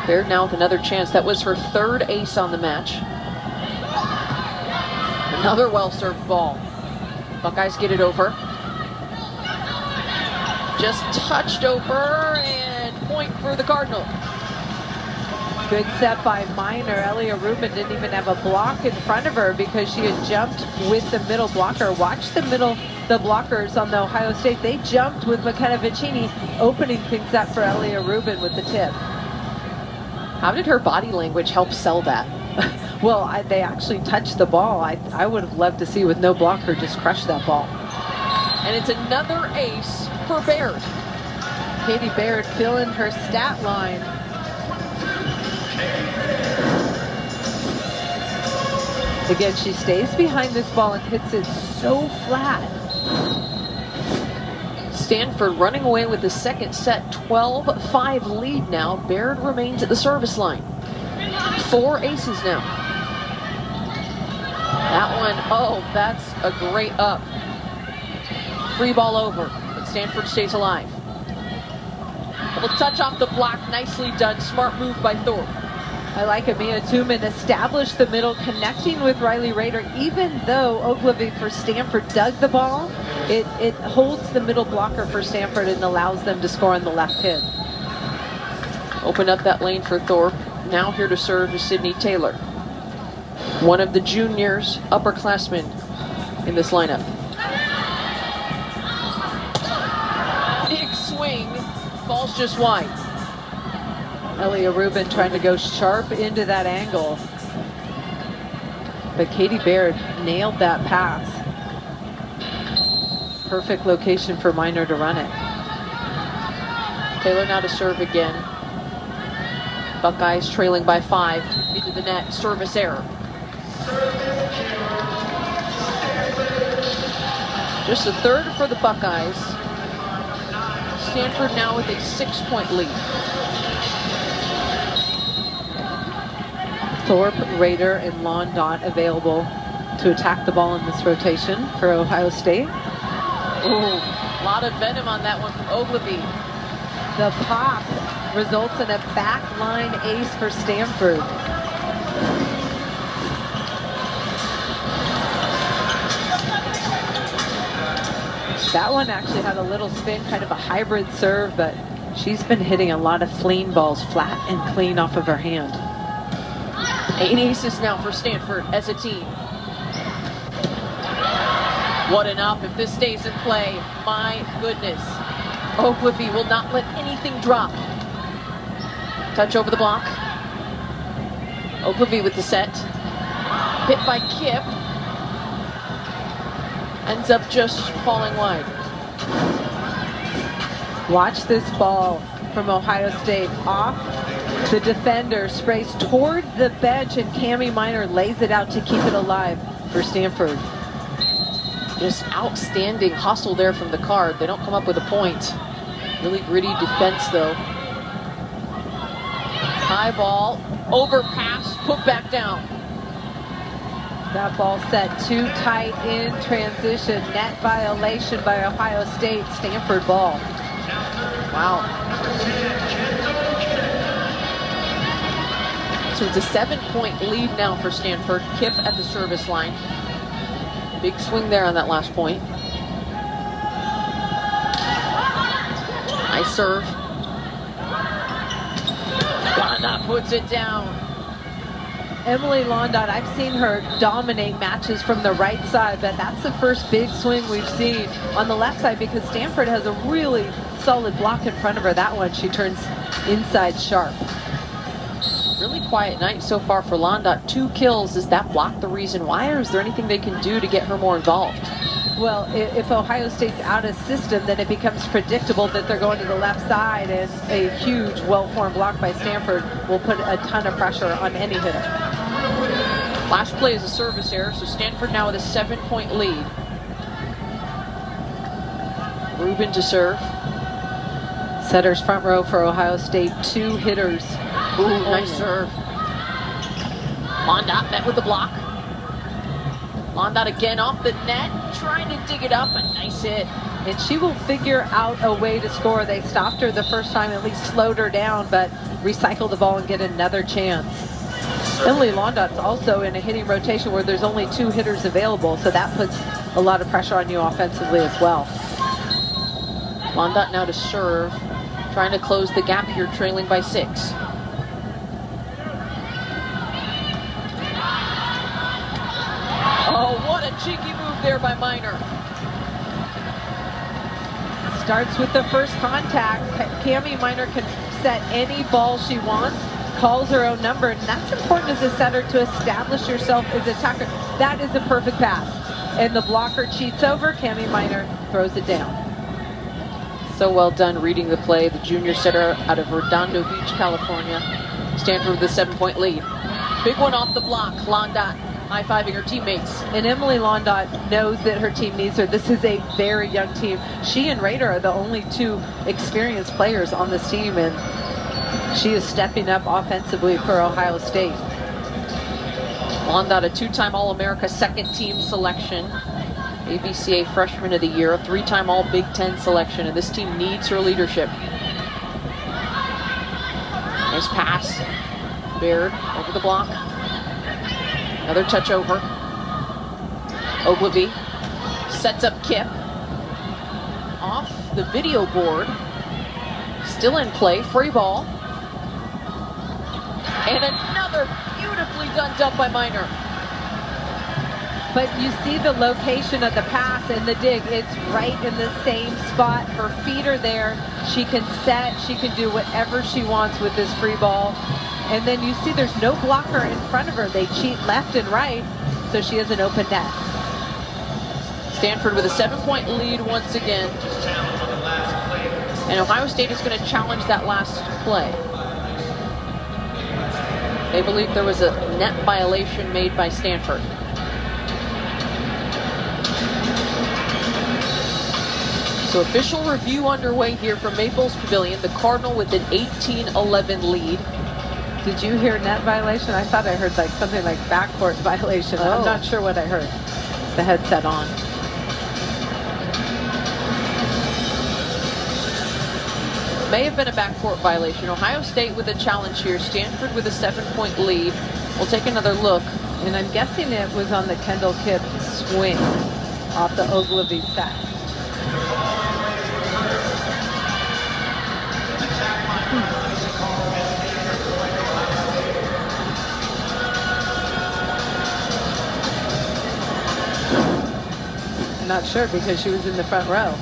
Baird now with another chance. That was her 3rd ace on the match. Another well-served ball. Buckeyes get it over. Just touched over, and point for the Cardinal. Good set by Minor. Elia Rubin didn't even have a block in front of her because she had jumped with the middle blocker. Watch the blockers on the Ohio State. They jumped with McKenna Vicini, opening things up for Elia Rubin with the tip. How did her body language help sell that? Well, they actually touched the ball. I would have loved to see with no blocker just crush that ball. And it's another ace for Baird. Katie Baird filling her stat line. Again, she stays behind this ball and hits it so flat. Stanford running away with the second set, 12-5 lead now. Baird remains at the service line. 4 aces now. That one, oh, that's a great up. Free ball over, but Stanford stays alive. Well, touch off the block, nicely done. Smart move by Thorpe. I like Amia Tuman established the middle, connecting with Riley Rader. Even though Ogilvy for Stanford dug the ball, it holds the middle blocker for Stanford and allows them to score on the left pin. Open up that lane for Thorpe. Now here to serve is Sydney Taylor, one of the juniors, upperclassmen in this lineup. Big swing, falls just wide. Elia Rubin trying to go sharp into that angle. But Katie Baird nailed that pass. Perfect location for Minor to run it. Taylor now to serve again. Buckeyes trailing by 5. Into the net, service error. Just the third for the Buckeyes. Stanford now with a 6-point lead. Thorpe, Rader, and Londot available to attack the ball in this rotation for Ohio State. Ooh, a lot of venom on that one from Ogilvy. The pop results in a back line ace for Stanford. That one actually had a little spin, kind of a hybrid serve, but she's been hitting a lot of fleeing balls flat and clean off of her hand. 8 aces now for Stanford as a team. What an up if this stays in play. My goodness. Ogilvy will not let anything drop. Touch over the block. Ogilvy with the set. Hit by Kip. Ends up just falling wide. Watch this ball from Ohio State off the defender, sprays toward the bench, and Cami Minor lays it out to keep it alive for Stanford. Just outstanding hustle there from the card. They don't come up with a point. Really gritty defense though. High ball, overpass, put back down. That ball set too tight in transition. Net violation by Ohio State. Stanford ball. Wow. So it's a 7-point lead now for Stanford. Kip at the service line. Big swing there on that last point. Nice serve. Londot puts it down. Emily Londot, I've seen her dominate matches from the right side, but that's the first big swing we've seen on the left side because Stanford has a really solid block in front of her. That one, she turns inside sharp. Really quiet night so far for Londot. 2 kills. Is that block the reason why, or is there anything they can do to get her more involved? Well, if Ohio State's out of system, then it becomes predictable that they're going to the left side, and a huge, well-formed block by Stanford will put a ton of pressure on any hitter. Last play is a service error, so Stanford now with a 7-point lead. Rubin to serve. Setters front row for Ohio State, 2 hitters. Ooh, nice serve. Londot met with the block. Londot again off the net, trying to dig it up, a nice hit. And she will figure out a way to score. They stopped her the first time, at least slowed her down, but recycle the ball and get another chance. Emily Londot's also in a hitting rotation where there's only 2 hitters available, so that puts a lot of pressure on you offensively as well. Londot now to serve, trying to close the gap here, trailing by 6. Oh, what a cheeky move there by Minor. Starts with the first contact. Cami Minor can set any ball she wants, calls her own number, and that's important as a setter to establish yourself as an attacker. That is a perfect pass. And the blocker cheats over, Cami Minor throws it down. So well done reading the play. The junior setter out of Redondo Beach, California. Stanford with a 7-point lead. Big one off the block. Londot high-fiving her teammates. And Emily Londot knows that her team needs her. This is a very young team. She and Rader are the only 2 experienced players on this team, and she is stepping up offensively for Ohio State. Londot, a 2-time All-America second-team selection. ABCA Freshman of the Year, a 3-time All-Big Ten selection, and this team needs her leadership. Nice pass. Baird over the block. Another touch over. Ogilvy sets up Kip. Off the video board. Still in play, free ball. And another beautifully done dump by Minor. But you see the location of the pass and the dig. It's right in the same spot. Her feet are there. She can set. She can do whatever she wants with this free ball. And then you see there's no blocker in front of her. They cheat left and right, so she has an open net. Stanford with a 7-point lead once again. And Ohio State is going to challenge that last play. They believe there was a net violation made by Stanford. So official review underway here from Maples Pavilion. The Cardinal with an 18-11 lead. Did you hear net violation? I thought I heard like something like backcourt violation. Oh. I'm not sure what I heard. The headset on. May have been a backcourt violation. Ohio State with a challenge here. Stanford with a 7-point lead. We'll take another look. And I'm guessing it was on the Kendall Kip swing off the Ogilvy set. I'm not sure because she was in the front row.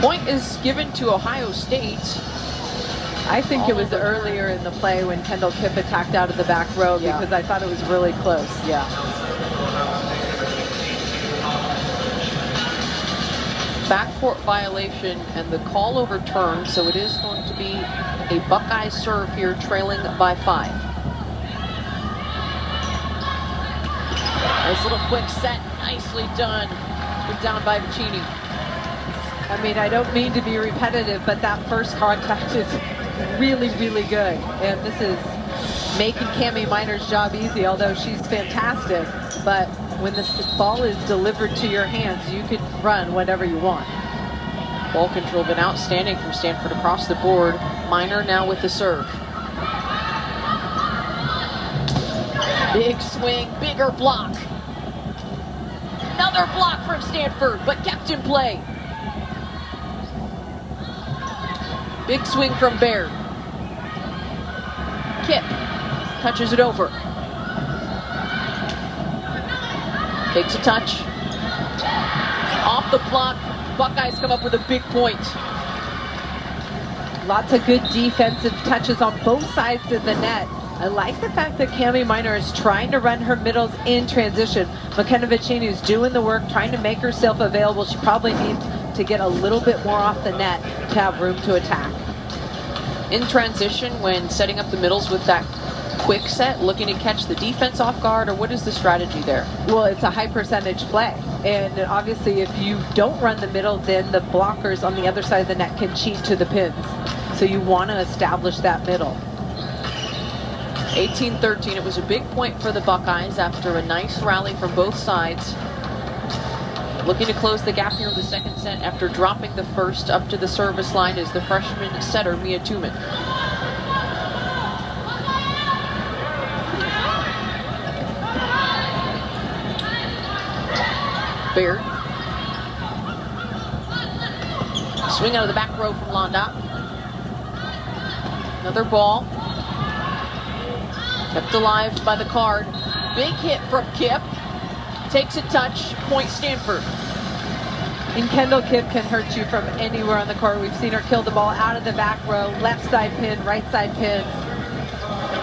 Point is given to Ohio State. I think it was earlier in the play when Kendall Kip attacked out of the back row because I thought it was really close. Yeah. Backcourt violation and the call overturned, so it is going to be a Buckeye serve here, trailing by 5. Nice little quick set, nicely done. Put down by Vicini. I mean, I don't mean to be repetitive, but that first contact is really, really good. And this is making Cami Minor's job easy, although she's fantastic. But when the ball is delivered to your hands, you can run whatever you want. Ball control been outstanding from Stanford across the board. Minor now with the serve. Big swing, bigger block. Another block from Stanford, but kept in play. Big swing from Baird. Kip touches it over. Takes a touch. Off the block. Buckeyes come up with a big point. Lots of good defensive touches on both sides of the net. I like the fact that Cami Minor is trying to run her middles in transition. McKenna Vicini is doing the work, trying to make herself available. She probably needs to get a little bit more off the net to have room to attack. In transition, when setting up the middles with that quick set, looking to catch the defense off guard, or what is the strategy there? Well, it's a high percentage play. And obviously if you don't run the middle, then the blockers on the other side of the net can cheat to the pins. So you want to establish that middle. 18-13, it was a big point for the Buckeyes after a nice rally from both sides. Looking to close the gap here in the second set after dropping the first. Up to the service line is the freshman setter, Mia Tuman. Baird. Swing out of the back row from Londa. Another ball. Kept alive by the card. Big hit from Kip. Takes a touch. Point Stanford. And Kendall Kip can hurt you from anywhere on the court. We've seen her kill the ball out of the back row, left side pin, right side pin.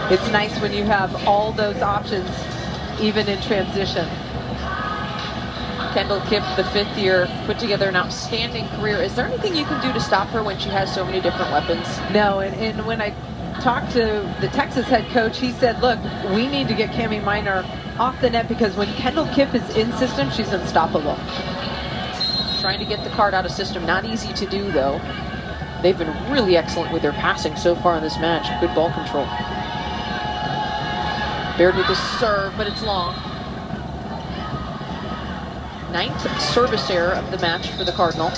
It's nice when you have all those options, even in transition. Kendall Kip, the 5th year, put together an outstanding career. Is there anything you can do to stop her when she has so many different weapons? No, and when I talked to the Texas head coach, he said, look, we need to get Cami Minor off the net because when Kendall Kip is in system, she's unstoppable. Trying to get the card out of system. Not easy to do, though. They've been really excellent with their passing so far in this match. Good ball control. Baird with the serve, but it's long. 9th service error of the match for the Cardinal.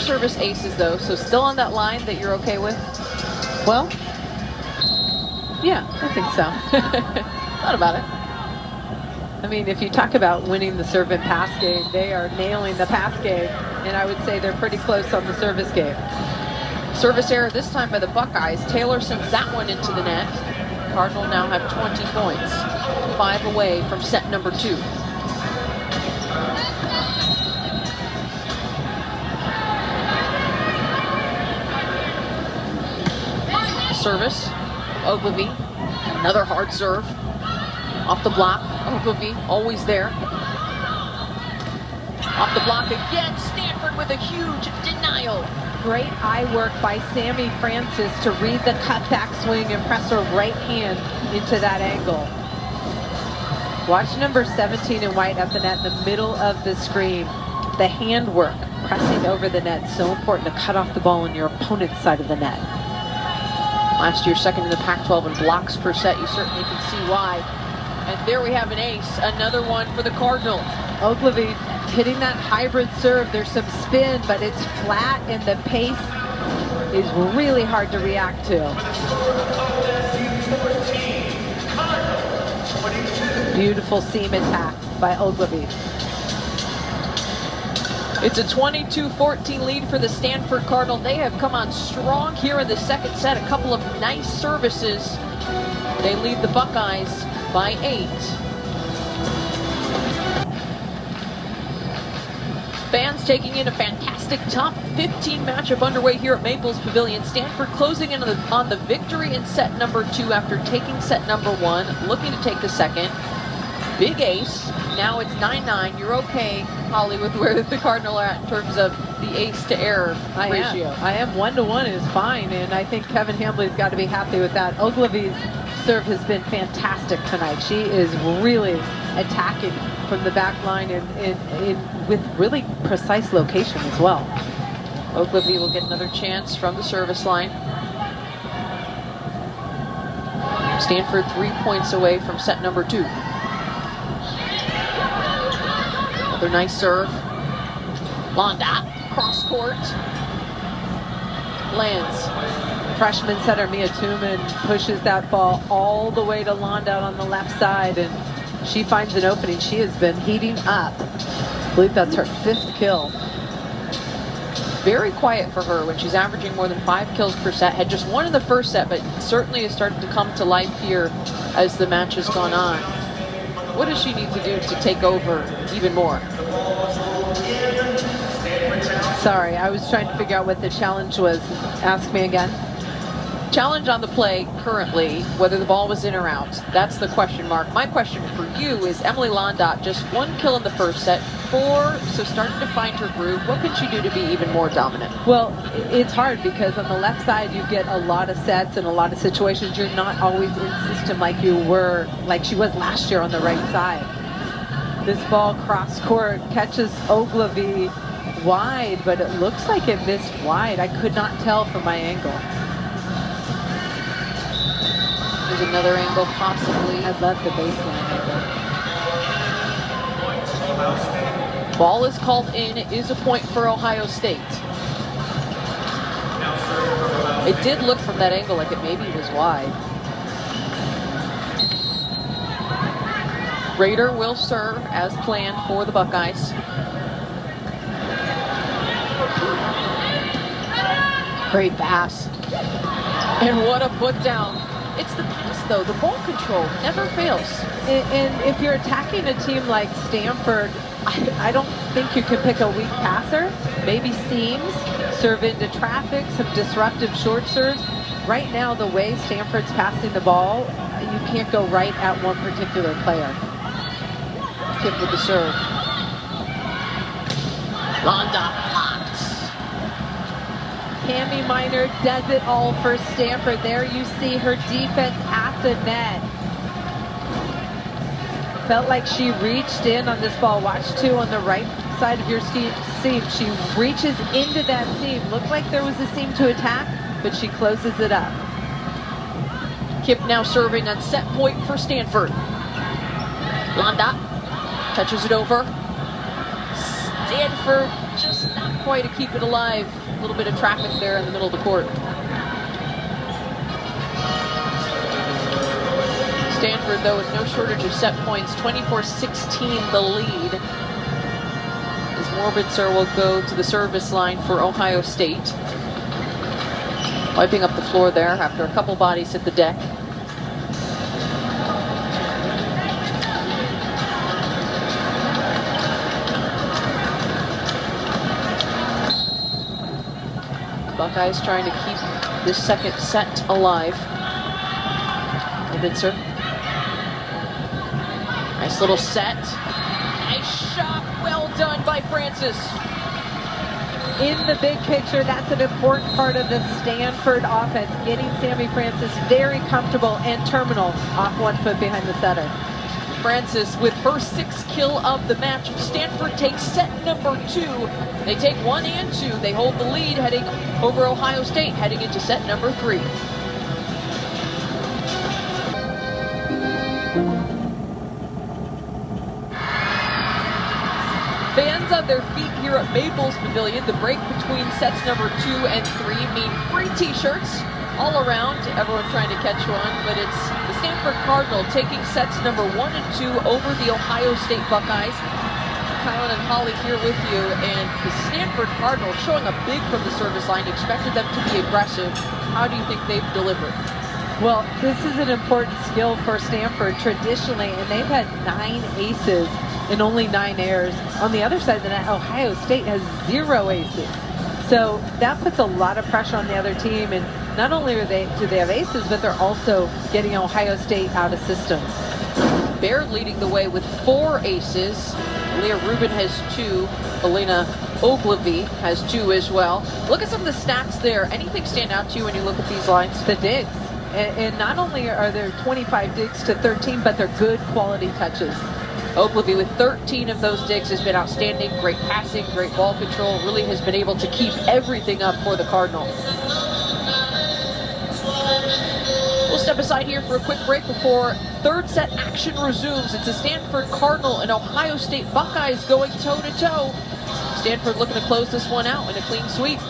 service aces though, so still on that line that you're okay with? Well, yeah, I think so. Thought about it. I mean, if you talk about winning the serve and pass game, they are nailing the pass game, and I would say they're pretty close on the service game. Service error this time by the Buckeyes. Taylor sends that one into the net. Cardinal now have 20 points, 5 away from set number 2. Service, Ogilvy, another hard serve. Off the block, Ogilvy, always there. Off the block again, Stanford with a huge denial. Great eye work by Sammy Francis to read the cutback swing and press her right hand into that angle. Watch number 17 in white at the net in the middle of the screen. The hand work, pressing over the net, so important to cut off the ball on your opponent's side of the net. Last year, second in the Pac-12 in blocks per set. You certainly can see why. And there we have an ace, another one for the Cardinal. Ogilvy hitting that hybrid serve. There's some spin, but it's flat, and the pace is really hard to react to. Beautiful seam attack by Ogilvy. It's a 22-14 lead for the Stanford Cardinal. They have come on strong here in the second set. A couple of nice services. They lead the Buckeyes by 8. Fans taking in a fantastic top 15 matchup underway here at Maples Pavilion. Stanford closing in on the victory in set number 2 after taking set number 1, looking to take the second. Big ace. Now it's 9-9. You're okay, Holly, with where the Cardinal are at in terms of the ace to error ratio. I am 1-1 is fine, and I think Kevin Hambley's got to be happy with that. Ogilvy's serve has been fantastic tonight. She is really attacking from the back line and with really precise location as well. Ogilvy will get another chance from the service line. Stanford 3 points away from set number 2. Another nice serve. Londa, cross court. Lands. Freshman setter Mia Tuman pushes that ball all the way to Londa on the left side, and she finds an opening. She has been heating up. I believe that's her 5th kill. Very quiet for her when she's averaging more than 5 kills per set. Had just 1 in the first set, but certainly has started to come to life here as the match has gone on. What does she need to do to take over even more? Sorry, I was trying to figure out what the challenge was. Ask me again. Challenge on the play currently, whether the ball was in or out. That's the question mark. My question for you is Emily Londa, just 1 kill in the first set, 4, so starting to find her groove. What can she do to be even more dominant? Well, it's hard because on the left side you get a lot of sets and a lot of situations. You're not always in system like she was last year on the right side. This ball cross court catches Ogilvy wide, but it looks like it missed wide. I could not tell from my angle. There's another angle possibly. I love the baseline angle. Ball is called in. It is a point for Ohio State. It did look from that angle like it maybe was wide. Rader will serve as planned for the Buckeyes. Great pass. And what a put down. It's the pass though, the ball control never fails. And if you're attacking a team like Stanford, I don't think you can pick a weak passer. Maybe seams, serve into traffic, some disruptive short serves. Right now, the way Stanford's passing the ball, you can't go right at one particular player. Kip with the serve. Londa blocked. Cami Minor does it all for Stanford. There you see her defense at the net. Felt like she reached in on this ball. Watch too on the right side of your seam. She reaches into that seam. Looked like there was a seam to attack, but she closes it up. Kip now serving on set point for Stanford. Londa touches it over. Stanford just not quite to keep it alive. A little bit of traffic there in the middle of the court. Stanford, though, with no shortage of set points, 24-16 the lead. As Morbitzer will go to the service line for Ohio State. Wiping up the floor there after a couple bodies hit the deck. Buckeyes trying to keep this second set alive. Morbitzer. Nice little set. Nice shot. Well done by Francis. In the big picture, that's an important part of the Stanford offense, getting Sammy Francis very comfortable and terminal off 1 foot behind the setter. Francis with her 6th kill of the match. Stanford takes set number 2. They take 1 and 2. They hold the lead heading over Ohio State, heading into set number 3. Fans on their feet here at Maples Pavilion. The break between sets number 2 and 3 mean free t-shirts all around. Everyone trying to catch one, but it's the Stanford Cardinal taking sets number 1 and 2 over the Ohio State Buckeyes. Kylan and Holly here with you, and the Stanford Cardinal showing up big from the service line. Expected them to be aggressive. How do you think they've delivered? Well, this is an important skill for Stanford traditionally, and they've had 9 aces and only 9 errors. On the other side of the net, Ohio State has 0 aces. So that puts a lot of pressure on the other team, and not only do they have aces, but they're also getting Ohio State out of system. Baird leading the way with 4 aces. Leah Rubin has 2. Elena Ogilvie has 2 as well. Look at some of the stats there. Anything stand out to you when you look at these lines? The digs. And not only are there 25 digs to 13, but they're good quality touches. Ogilvie with 13 of those digs has been outstanding. Great passing, great ball control. Really has been able to keep everything up for the Cardinals. We'll step aside here for a quick break before third set action resumes. It's the Stanford Cardinal and Ohio State Buckeyes going toe-to-toe. Stanford looking to close this one out in a clean sweep.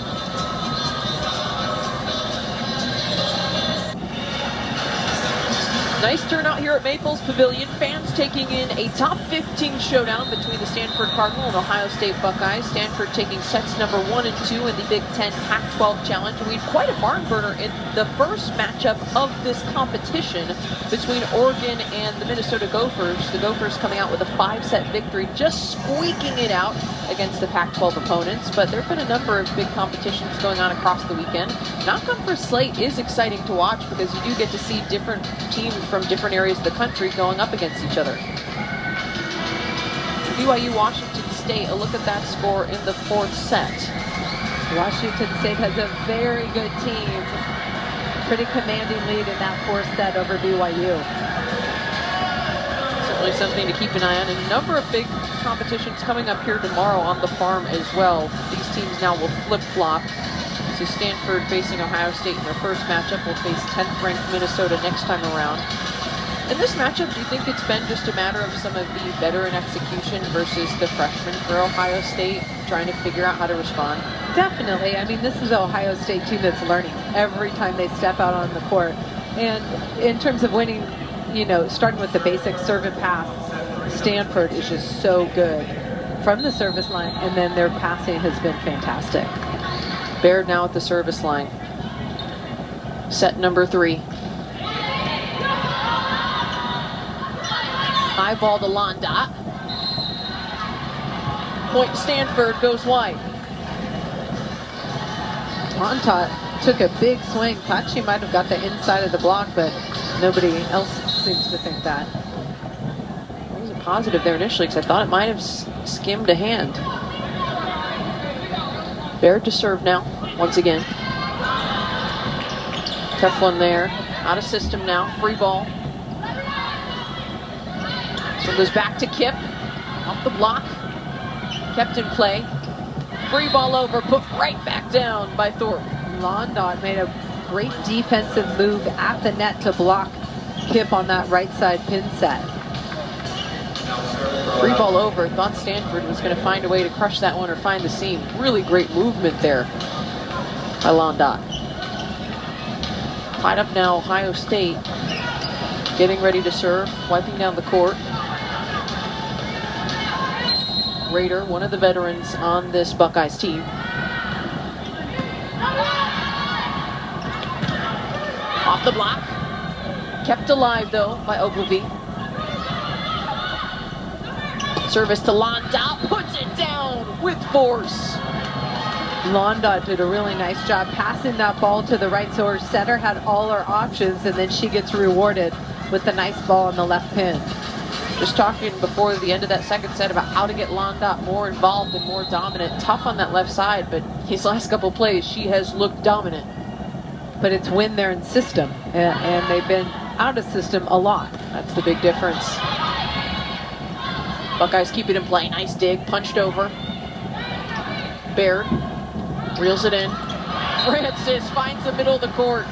Nice turnout here at Maples Pavilion. Fans taking in a top 15 showdown between the Stanford Cardinal and Ohio State Buckeyes. Stanford taking sets number 1 and 2 in the Big Ten Pac-12 Challenge. We had quite a barn burner in the first matchup of this competition between Oregon and the Minnesota Gophers. The Gophers coming out with a 5-set victory, just squeaking it out against the Pac-12 opponents. But there have been a number of big competitions going on across the weekend. Non-conference slate is exciting to watch because you do get to see different teams from different areas of the country going up against each other. BYU Washington State, a look at that score in the 4th set. Washington State has a very good team. Pretty commanding lead in that 4th set over BYU. Certainly something to keep an eye on. And a number of big competitions coming up here tomorrow on the farm as well. These teams now will flip-flop. So Stanford facing Ohio State in their first matchup will face 10th ranked Minnesota next time around. In this matchup, do you think it's been just a matter of some of the veteran execution versus the freshmen for Ohio State trying to figure out how to respond? Definitely. I mean, this is an Ohio State team that's learning every time they step out on the court. And in terms of winning, you know, starting with the basic serve and pass, Stanford is just so good from the service line, and then their passing has been fantastic. Baird now at the service line. Set number 3. High ball to Londa. Point Stanford goes wide. Londa took a big swing. Thought she might have got the inside of the block, but nobody else seems to think that. That was a positive there initially because I thought it might have skimmed a hand. Baird to serve now, once again. Tough one there. Out of system now. Free ball. So it goes back to Kip. Off the block. Kept in play. Free ball over, put right back down by Thorpe. London made a great defensive move at the net to block Kip on that right side pin set. Free ball over. Thought Stanford was going to find a way to crush that one or find the seam. Really great movement there by Londot. Tied up now, Ohio State. Getting ready to serve, wiping down the court. Rader, one of the veterans on this Buckeyes team. Off the block. Kept alive though by Ogilvy. Service to Londot, puts it down with force. Londot did a really nice job passing that ball to the right, so her setter had all her options, and then she gets rewarded with the nice ball on the left pin. Just talking before the end of that second set about how to get Londot more involved and more dominant. Tough on that left side, but these last couple plays, she has looked dominant. But it's when they're in system, and they've been out of system a lot. That's the big difference. Buckeyes keep it in play. Nice dig, punched over. Baird reels it in. Francis finds the middle of the court.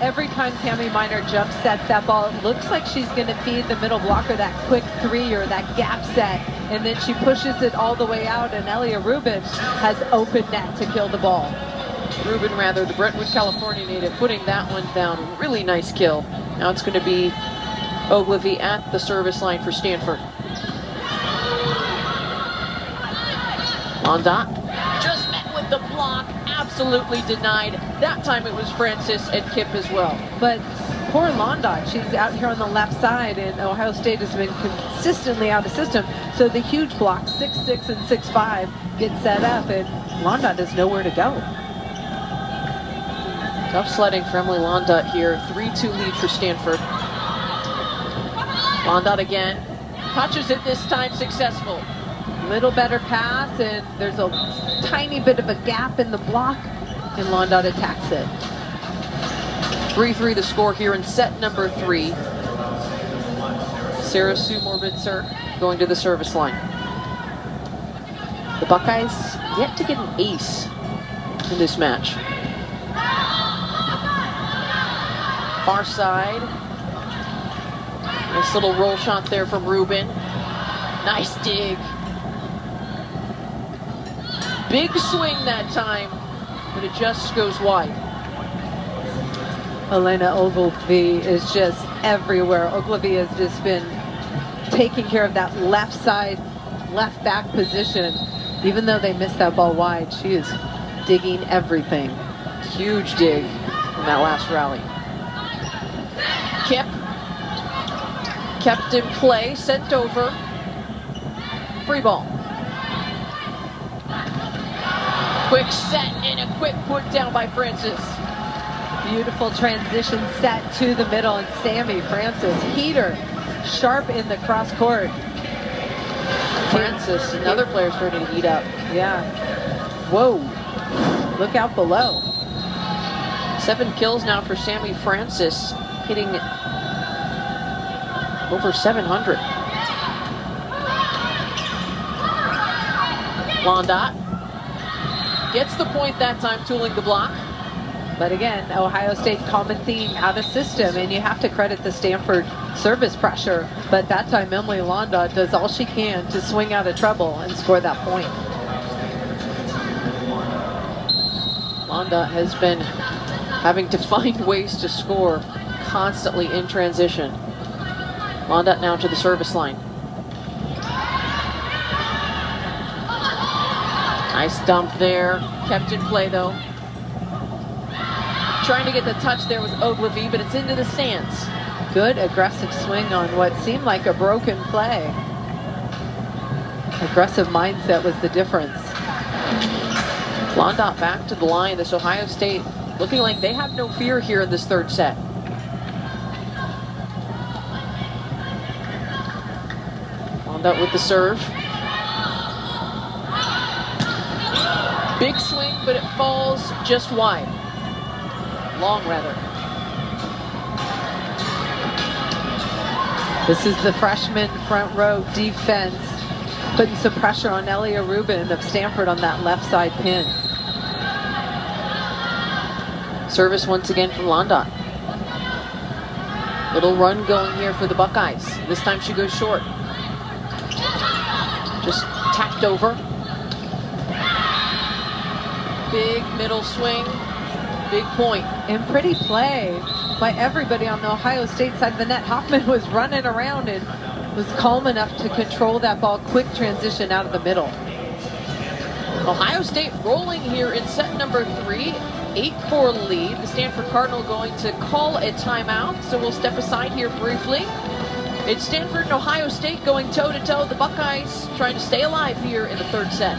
Every time Cami Minor jump sets that ball, it looks like she's going to feed the middle blocker that quick three or that gap set, and then she pushes it all the way out, and Elia Rubin has open net to kill the ball. Rubin, rather, the Brentwood, California native, putting that one down. Really nice kill. Now it's going to be Ogilvy at the service line for Stanford. Londot just met with the block, absolutely denied. That time it was Francis and Kip as well. But poor Londot, she's out here on the left side, and Ohio State has been consistently out of system. So the huge block, 6'6" and 6'5", get set up, and Londot has nowhere to go. Tough sledding for Emily Londot here. 3-2 lead for Stanford. Londot again. Touches it this time, successful. Little better pass, and there's a tiny bit of a gap in the block, and Londot attacks it. 3-3 the score here in set number 3. Sarah Sue Morbitzer going to the service line. The Buckeyes yet to get an ace in this match. Far side. Nice little roll shot there from Rubin. Nice dig. Big swing that time, but it just goes wide. Elena Ogilvy is just everywhere. Ogilvy has just been taking care of that left side, left back position. Even though they missed that ball wide, she is digging everything. Huge dig in that last rally. Kip kept in play, sent over. Free ball. Quick set and a quick put down by Francis. Beautiful transition set to the middle, and Sammy Francis, heater, sharp in the cross court. Francis, another player starting to heat up. Yeah. Whoa. Look out below. 7 kills now for Sammy Francis, hitting over 700. Londot gets the point that time, tooling the block. But again, Ohio State common theme, out of system, and you have to credit the Stanford service pressure. But that time, Emily Londot does all she can to swing out of trouble and score that point. Londot has been having to find ways to score constantly in transition. Londot now to the service line. Nice dump there. Kept in play though. Trying to get the touch there was Ogilvy, but it's into the stands. Good aggressive swing on what seemed like a broken play. Aggressive mindset was the difference. Londot back to the line. This Ohio State looking like they have no fear here in this third set. Londot with the serve. Big swing, but it falls just wide. Long, rather. This is the freshman front row defense, putting some pressure on Elia Rubin of Stanford on that left side pin. Service once again from Londot. Little run going here for the Buckeyes. This time she goes short. Just tapped over. Big middle swing, big point. And pretty play by everybody on the Ohio State side of the net. Hoffman was running around and was calm enough to control that ball. Quick transition out of the middle. Ohio State rolling here in set number 3, 8-4 lead. The Stanford Cardinal going to call a timeout, so we'll step aside here briefly. It's Stanford and Ohio State going toe-to-toe. The Buckeyes trying to stay alive here in the third set.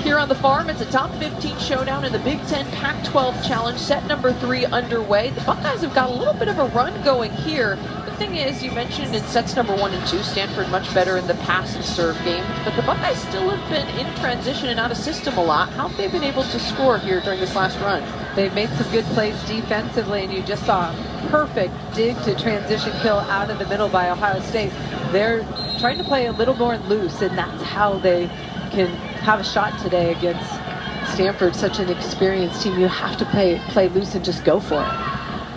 Here on the farm, it's a top 15 showdown in the Big Ten Pac-12 Challenge. Set number 3 underway. The Buckeyes have got a little bit of a run going here. The thing is, you mentioned in sets number 1 and 2, Stanford much better in the pass and serve game, but the Buckeyes still have been in transition and out of system a lot. How have they been able to score here during this last run? They've made some good plays defensively, and you just saw a perfect dig to transition kill out of the middle by Ohio State. They're trying to play a little more loose, and that's how they can have a shot today against Stanford, such an experienced team. You have to play loose and just go for it.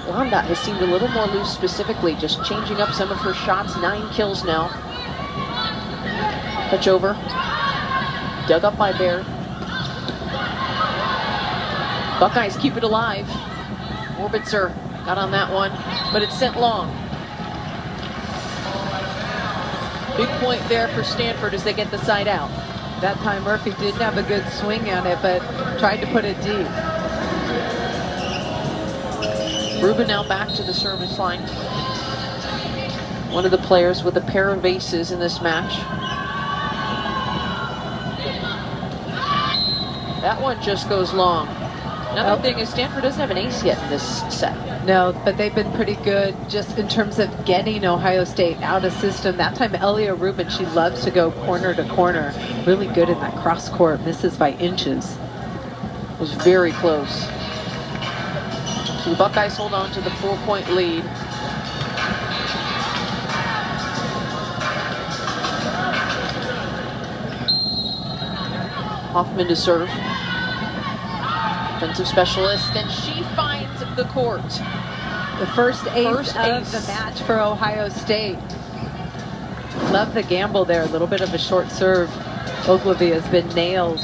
Londa has seemed a little more loose specifically, just changing up some of her shots. 9 kills now. Touch over. Dug up by Baird. Buckeyes keep it alive. Orbitzer got on that one, but it's sent long. Big point there for Stanford as they get the side out. That time Murphy didn't have a good swing on it, but tried to put it deep. Rubin now back to the service line. One of the players with a pair of aces in this match. That one just goes long. Another thing is Stanford doesn't have an ace yet in this set. No, but they've been pretty good just in terms of getting Ohio State out of system. That time, Elia Rubin, she loves to go corner to corner. Really good in that cross court, misses by inches. It was very close. So the Buckeyes hold on to the 4-point lead. Hoffman to serve. Defensive specialist, and she finds the court. The first ace of the match for Ohio State. Love the gamble there. A little bit of a short serve. Ogilvy has been nailed.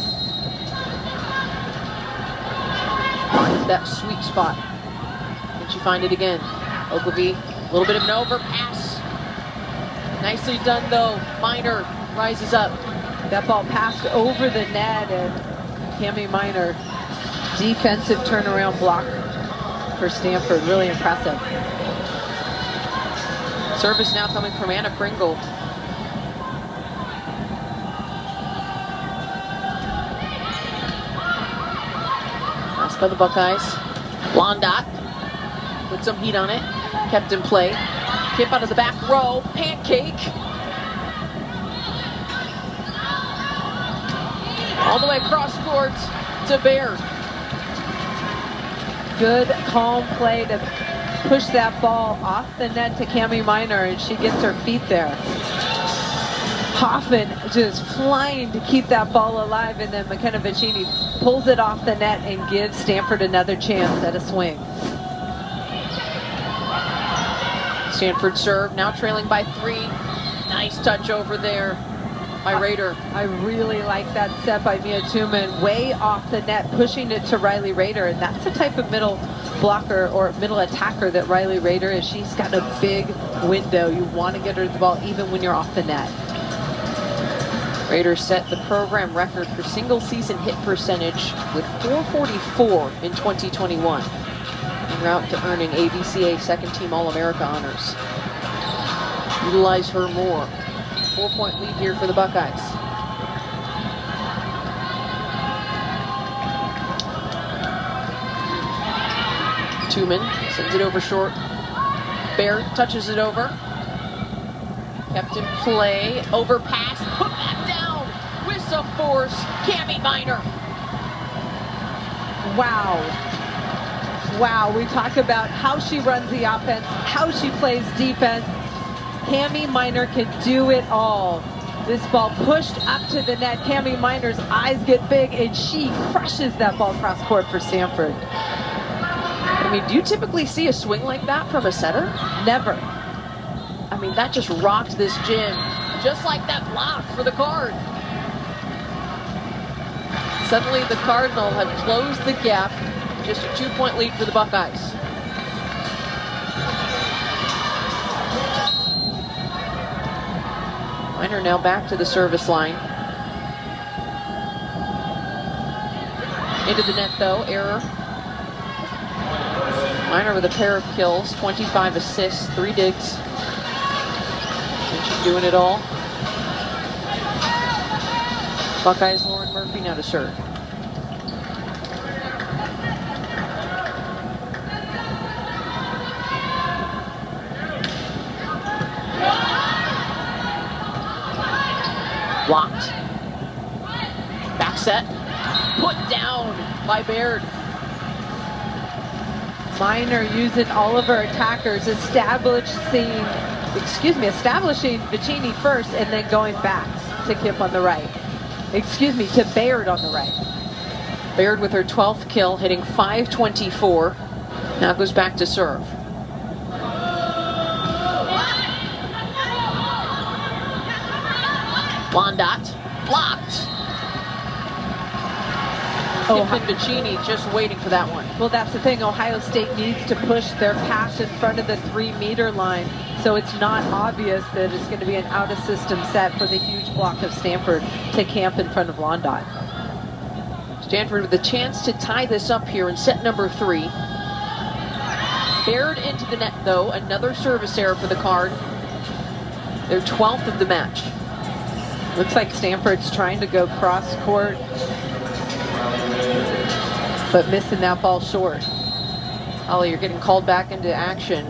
Finds that sweet spot. Can she find it again? Ogilvy, a little bit of an overpass. Nicely done though. Minor rises up. That ball passed over the net, and Cami Minor, defensive turnaround block for Stanford. Really impressive. Service now coming from Anna Pringle. Pass by the Buckeyes. Blondot put some heat on it. Kept in play. Kip out of the back row. Pancake. All the way across court to Baird. Good, calm play to push that ball off the net to Cami Minor, and she gets her feet there. Hoffman just flying to keep that ball alive, and then McKenna Vicini pulls it off the net and gives Stanford another chance at a swing. Stanford serve, now trailing by 3. Nice touch over there by Rader. I really like that set by Mia Tuman, way off the net, pushing it to Riley Rader, and that's the type of middle blocker or middle attacker that Riley Rader is. She's got a big window. You want to get her the ball even when you're off the net. Rader set the program record for single season hit percentage with .444 in 2021. En route to earning ABCA second team All-America honors. Utilize her more. 4-point lead here for the Buckeyes. Tuman sends it over short. Baird touches it over. Kept in play. Overpass. Put back down with some force. Cami Minor. Wow. Wow, we talk about how she runs the offense, how she plays defense. Cami Minor can do it all. This ball pushed up to the net. Cami Minor's eyes get big, and she crushes that ball across court for Stanford. I mean, do you typically see a swing like that from a setter? Never. I mean, that just rocked this gym. Just like that block for the Card. Suddenly the Cardinal have closed the gap. Just a 2-point lead for the Buckeyes. Miner now back to the service line. Into the net though, error. Miner with a pair of kills, 25 assists, 3 digs. And she's doing it all. Buckeyes Lauren Murphy now to serve. Blocked. Back set. Put down by Baird. Miner using all of her attackers, establishing Vicini first and then going back to Kip on the right. To Baird on the right. Baird with her 12th kill, hitting .524. Now goes back to serve. Blondot blocked. Kip and Vicini just waiting for that one. Well, that's the thing. Ohio State needs to push their pass in front of the 3-meter line, so it's not obvious that it's going to be an out-of-system set for the huge block of Stanford to camp in front of Blondot. Stanford with a chance to tie this up here in set number 3. Baird into the net, though. Another service error for the Card. Their 12th of the match. Looks like Stanford's trying to go cross-court, but missing that ball short. Holly, you're getting called back into action.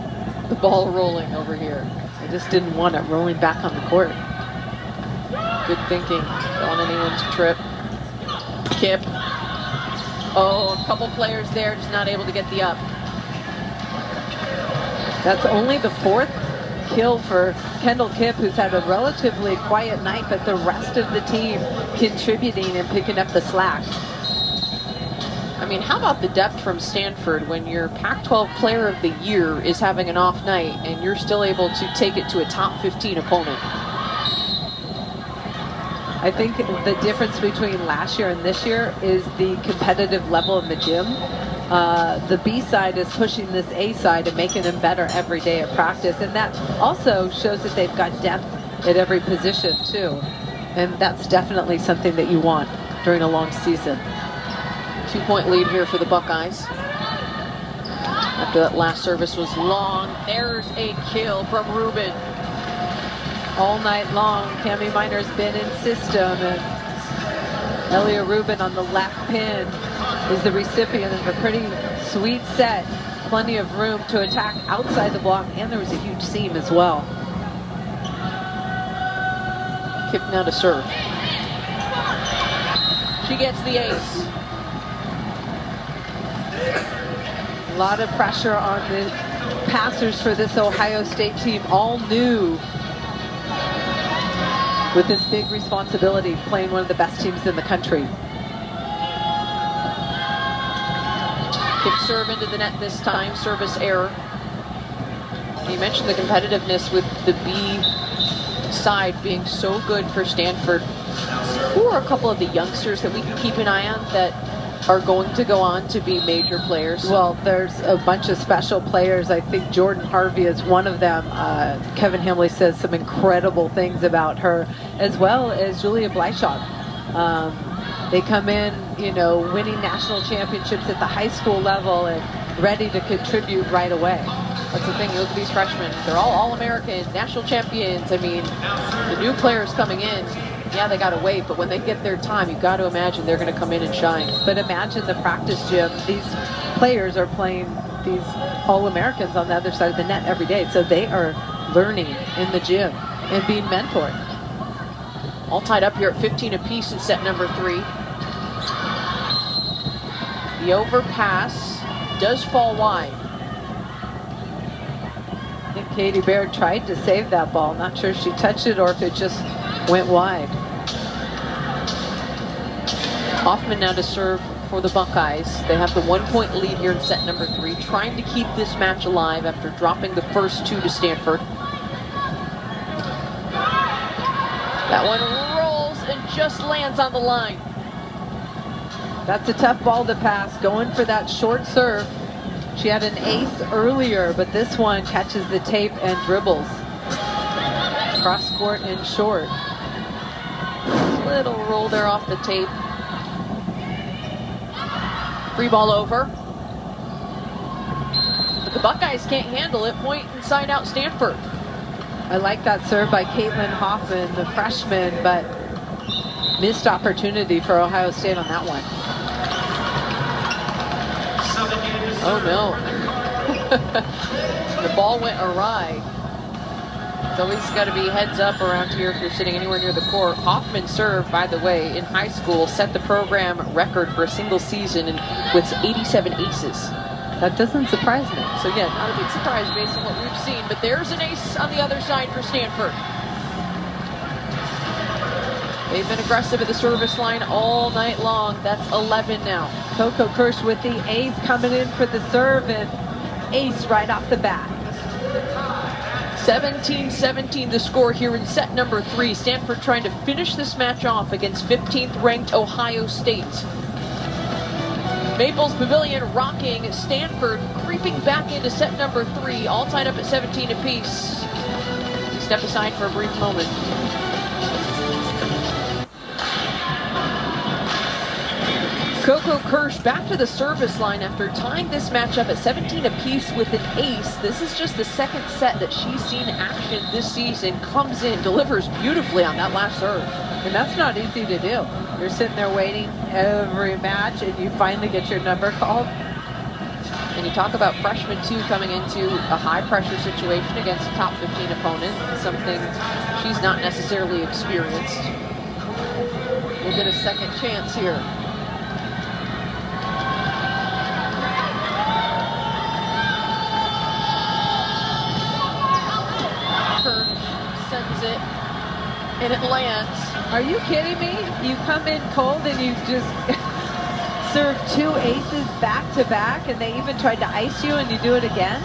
The ball rolling over here. I just didn't want it rolling back on the court. Good thinking. Don't want anyone to trip. Kip. Oh, a couple players there, just not able to get the up. That's only the 4th kill for Kendall Kip, who's had a relatively quiet night, but the rest of the team contributing and picking up the slack. I mean, how about the depth from Stanford when your Pac-12 Player of the Year is having an off night and you're still able to take it to a top 15 opponent? I think the difference between last year and this year is the competitive level in the gym. The B side is pushing this A side and making them better every day at practice, and that also shows that they've got depth at every position too, and that's definitely something that you want during a long season. 2-point lead here for the Buckeyes. After that last service was long, there's a kill from Rubin. All night long, Cami Miner's been in system, and Elia Rubin on the left pin is the recipient of a pretty sweet set. Plenty of room to attack outside the block, and there was a huge seam as well. Kip now to serve. She gets the ace. A lot of pressure on the passers for this Ohio State team, all new with this big responsibility, playing one of the best teams in the country. Kip serve into the net this time, service error. You mentioned the competitiveness with the B side being so good for Stanford. Who are a couple of the youngsters that we can keep an eye on that are going to go on to be major players? Well, there's a bunch of special players. I think Jordan Harvey is one of them. Kevin Hamley says some incredible things about her, as well as Julia Bleichop. They come in, winning national championships at the high school level and ready to contribute right away. That's the thing, you look at these freshmen, they're all All-Americans, national champions. I mean, the new players coming in, yeah, they got to wait, but when they get their time, you've got to imagine they're going to come in and shine. But imagine the practice gym. These players are playing these All-Americans on the other side of the net every day, so they are learning in the gym and being mentored. All tied up here at 15 apiece in set number 3. The overpass does fall wide. I think Katie Baird tried to save that ball. Not sure if she touched it or if it just went wide. Hoffman now to serve for the Buckeyes. They have the 1-point lead here in set number 3, trying to keep this match alive after dropping the first 2 to Stanford. That one rolls and just lands on the line. That's a tough ball to pass, going for that short serve. She had an ace earlier, but this one catches the tape and dribbles. Cross court and short. Little roll there off the tape. Free ball over. But the Buckeyes can't handle it. Point inside out Stanford. I like that serve by Caitlin Hoffman, the freshman, but missed opportunity for Ohio State on that one. Oh no. The ball went awry. It's always got to be heads up around here if you're sitting anywhere near the court. Hoffman served, by the way, in high school, set the program record for a single season with 87 aces. That doesn't surprise me. So yeah, not a big surprise based on what we've seen, but there's an ace on the other side for Stanford. They've been aggressive at the service line all night long. That's 11 now. Coco Kirsch with the ace coming in for the serve, and ace right off the bat. 17-17 the score here in set number 3. Stanford trying to finish this match off against 15th ranked Ohio State. Maples Pavilion rocking. Stanford creeping back into set number 3, all tied up at 17 apiece. Step aside for a brief moment. Coco Kirsch back to the service line after tying this match up at 17 apiece with an ace. This is just the second set that she's seen action this season. Comes in, delivers beautifully on that last serve. And that's not easy to do. You're sitting there waiting every match and you finally get your number called. And you talk about freshmen too coming into a high pressure situation against a top 15 opponent, something she's not necessarily experienced. We'll get a second chance here. Sends it and it lands. Are you kidding me? You come in cold and you just serve 2 aces back to back, and they even tried to ice you and you do it again?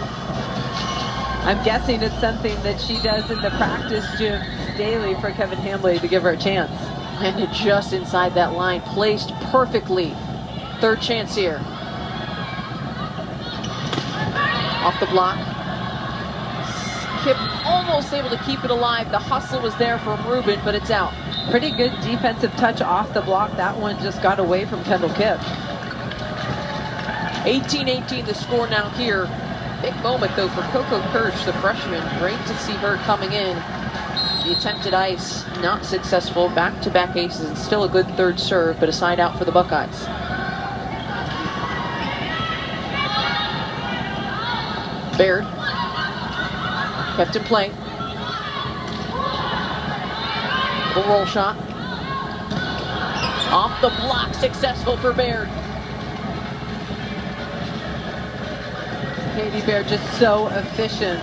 I'm guessing it's something that she does in the practice gym daily for Kevin Hambley to give her a chance. And it just inside that line, placed perfectly. Third chance here. Off the block. Kip almost able to keep it alive. The hustle was there from Rubin, but it's out. Pretty good defensive touch off the block. That one just got away from Kendall Kipp. 18-18 the score now here. Big moment though for Coco Kirsch, the freshman. Great to see her coming in. The attempted ice, not successful. Back-to-back aces and still a good third serve, but a side out for the Buckeyes. Baird. Kept in play. The roll shot. Off the block, successful for Baird. Katie Baird just so efficient.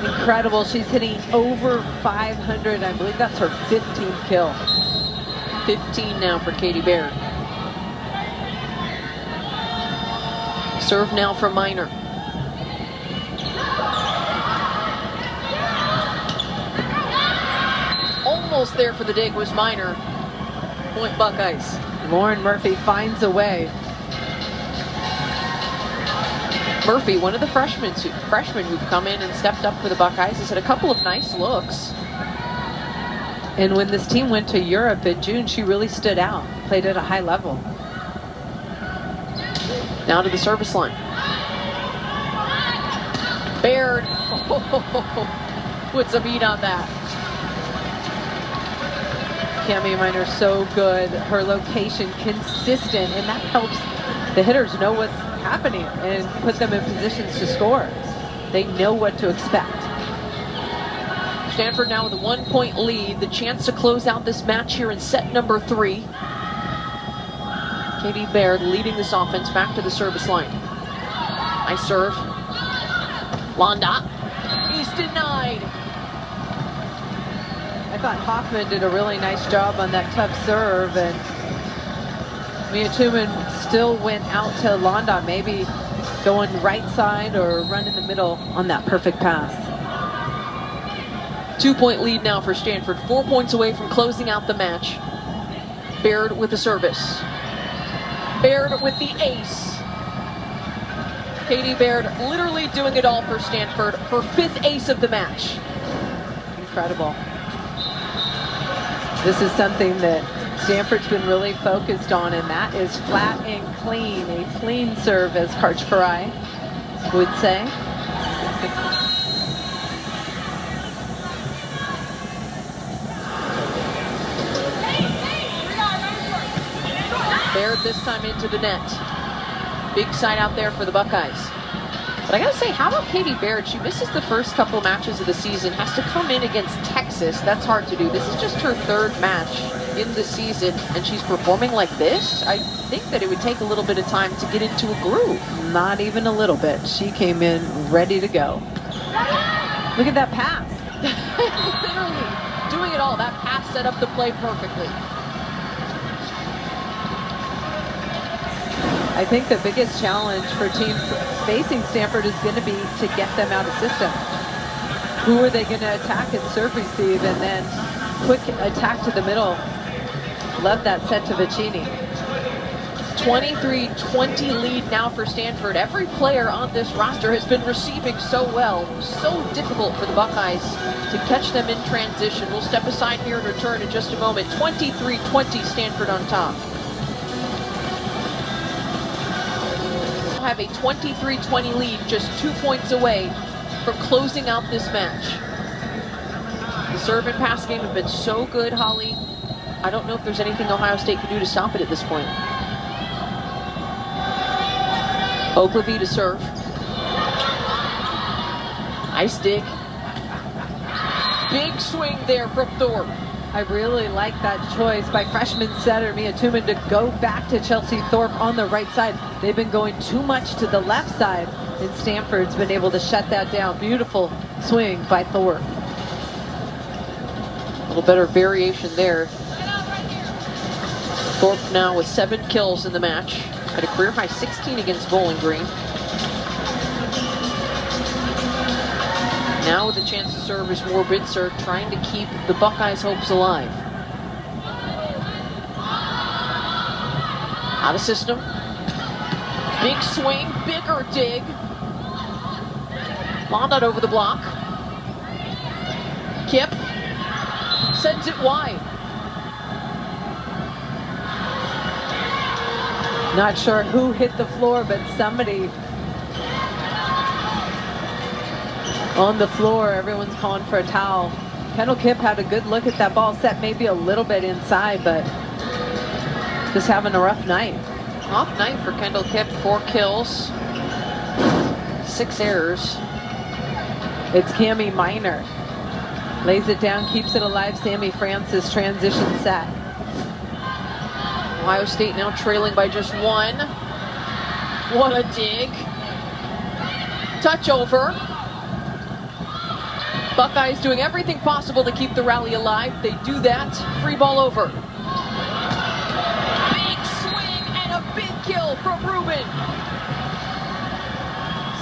Incredible. She's hitting over 500. I believe that's her 15th kill. 15 now for Katie Baird. Serve now for Minor. Almost there for the dig was Minor. Point Buckeyes. Lauren Murphy finds a way. Murphy, one of the freshmen who've come in and stepped up for the Buckeyes, has had a couple of nice looks. And when this team went to Europe in June, she really stood out, played at a high level. Now to the service line. Baird puts a beat on that. Cami Minor so good. Her location consistent, and that helps the hitters know what's happening and put them in positions to score. They know what to expect. Stanford now with a 1-point lead. The chance to close out this match here in set number 3. Katie Baird leading this offense back to the service line. Nice serve. Londa. He's denied. I thought Hoffman did a really nice job on that tough serve, and Mia Tuman still went out to Londa, maybe going right side or run in the middle on that perfect pass. 2-point lead now for Stanford. 4 points away from closing out the match. Baird with the service. Baird with the ace. Katie Baird literally doing it all for Stanford. Her 5th ace of the match. Incredible. This is something that Stanford's been really focused on, and that is flat and clean. A clean serve, as Karch Karai would say. Baird this time into the net. Big side out there for the Buckeyes. But I gotta say, how about Katie Baird? She misses the first couple matches of the season, has to come in against Texas. That's hard to do. This is just her 3rd match in the season, and she's performing like this. I think that it would take a little bit of time to get into a groove. Not even a little bit. She came in ready to go. Look at that pass. Literally doing it all. That pass set up the play perfectly. I think the biggest challenge for teams facing Stanford is going to be to get them out of system. Who are they going to attack and serve receive, and then quick attack to the middle. Love that set to Vicini. 23-20 lead now for Stanford. Every player on this roster has been receiving so well. So difficult for the Buckeyes to catch them in transition. We'll step aside here and return in just a moment. 23-20 Stanford on top. Have a 23-20 lead, just 2 points away from closing out this match. The serve and pass game have been so good, Holly. I don't know if there's anything Ohio State can do to stop it at this point. Ogilvy to serve. Nice dig. Big swing there from Thorpe. I really like that choice by freshman setter Mia Tuman to go back to Chelsea Thorpe on the right side. They've been going too much to the left side, and Stanford's been able to shut that down. Beautiful swing by Thorpe. A little better variation there. Thorpe now with 7 kills in the match. Had a career high 16 against Bowling Green. Now with a chance to serve is Moore Bitzer, trying to keep the Buckeyes' hopes alive. Out of system. Big swing, bigger dig. Londa over the block. Kip sends it wide. Not sure who hit the floor, but somebody on the floor. Everyone's calling for a towel. Kendall Kipp had a good look at that ball, set maybe a little bit inside, but just having a rough night. Off night for Kendall Kipp, 4 kills, 6 errors. It's Cami Minor. Lays it down, keeps it alive. Sammy Francis transition set. Ohio State now trailing by just 1. What a dig. Touch over. Buckeyes doing everything possible to keep the rally alive. They do that. Free ball over. Big swing and a big kill from Rubin.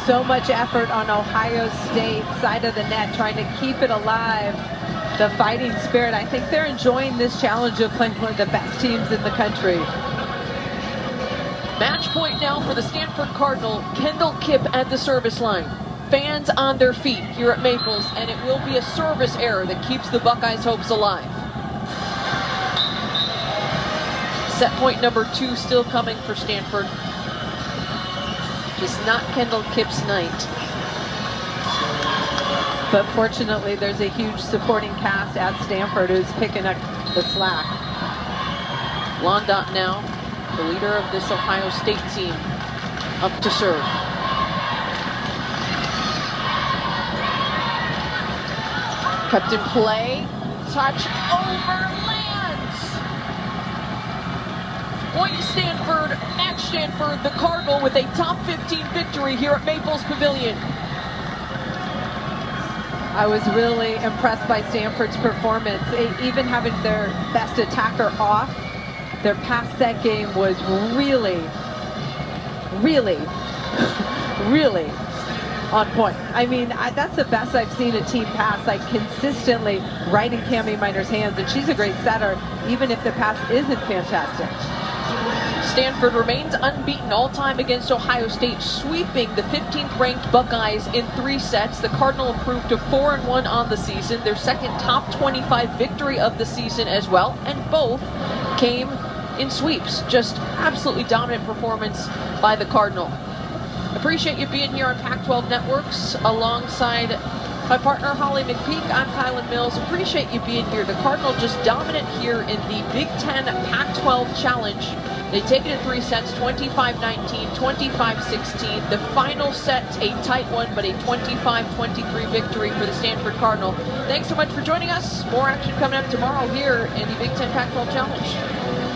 So much effort on Ohio State side of the net, trying to keep it alive. The fighting spirit. I think they're enjoying this challenge of playing one of the best teams in the country. Match point now for the Stanford Cardinal. Kendall Kipp at the service line. Fans on their feet here at Maples, and it will be a service error that keeps the Buckeyes' hopes alive. Set point number 2 still coming for Stanford. Just not Kendall Kipp's night. But fortunately, there's a huge supporting cast at Stanford who's picking up the slack. Blondot now, the leader of this Ohio State team, up to serve. Kept in play, touch over, lands. Point Stanford, match Stanford, the Cardinal with a top 15 victory here at Maples Pavilion. I was really impressed by Stanford's performance, even having their best attacker off. Their pass set game was really on point. I mean, that's the best I've seen a team pass, like consistently right in Cami Miner's hands, and she's a great setter, even if the pass isn't fantastic. Stanford remains unbeaten all-time against Ohio State, sweeping the 15th-ranked Buckeyes in 3 sets. The Cardinal improved to 4-1 on the season, their second top 25 victory of the season as well, and both came in sweeps. Just absolutely dominant performance by the Cardinal. Appreciate you being here on Pac-12 Networks alongside my partner Holly McPeak. I'm Kylan Mills. Appreciate you being here. The Cardinal just dominant here in the Big Ten Pac-12 Challenge. They take it in 3 sets, 25-19, 25-16. The final set, a tight one, but a 25-23 victory for the Stanford Cardinal. Thanks so much for joining us. More action coming up tomorrow here in the Big Ten Pac-12 Challenge.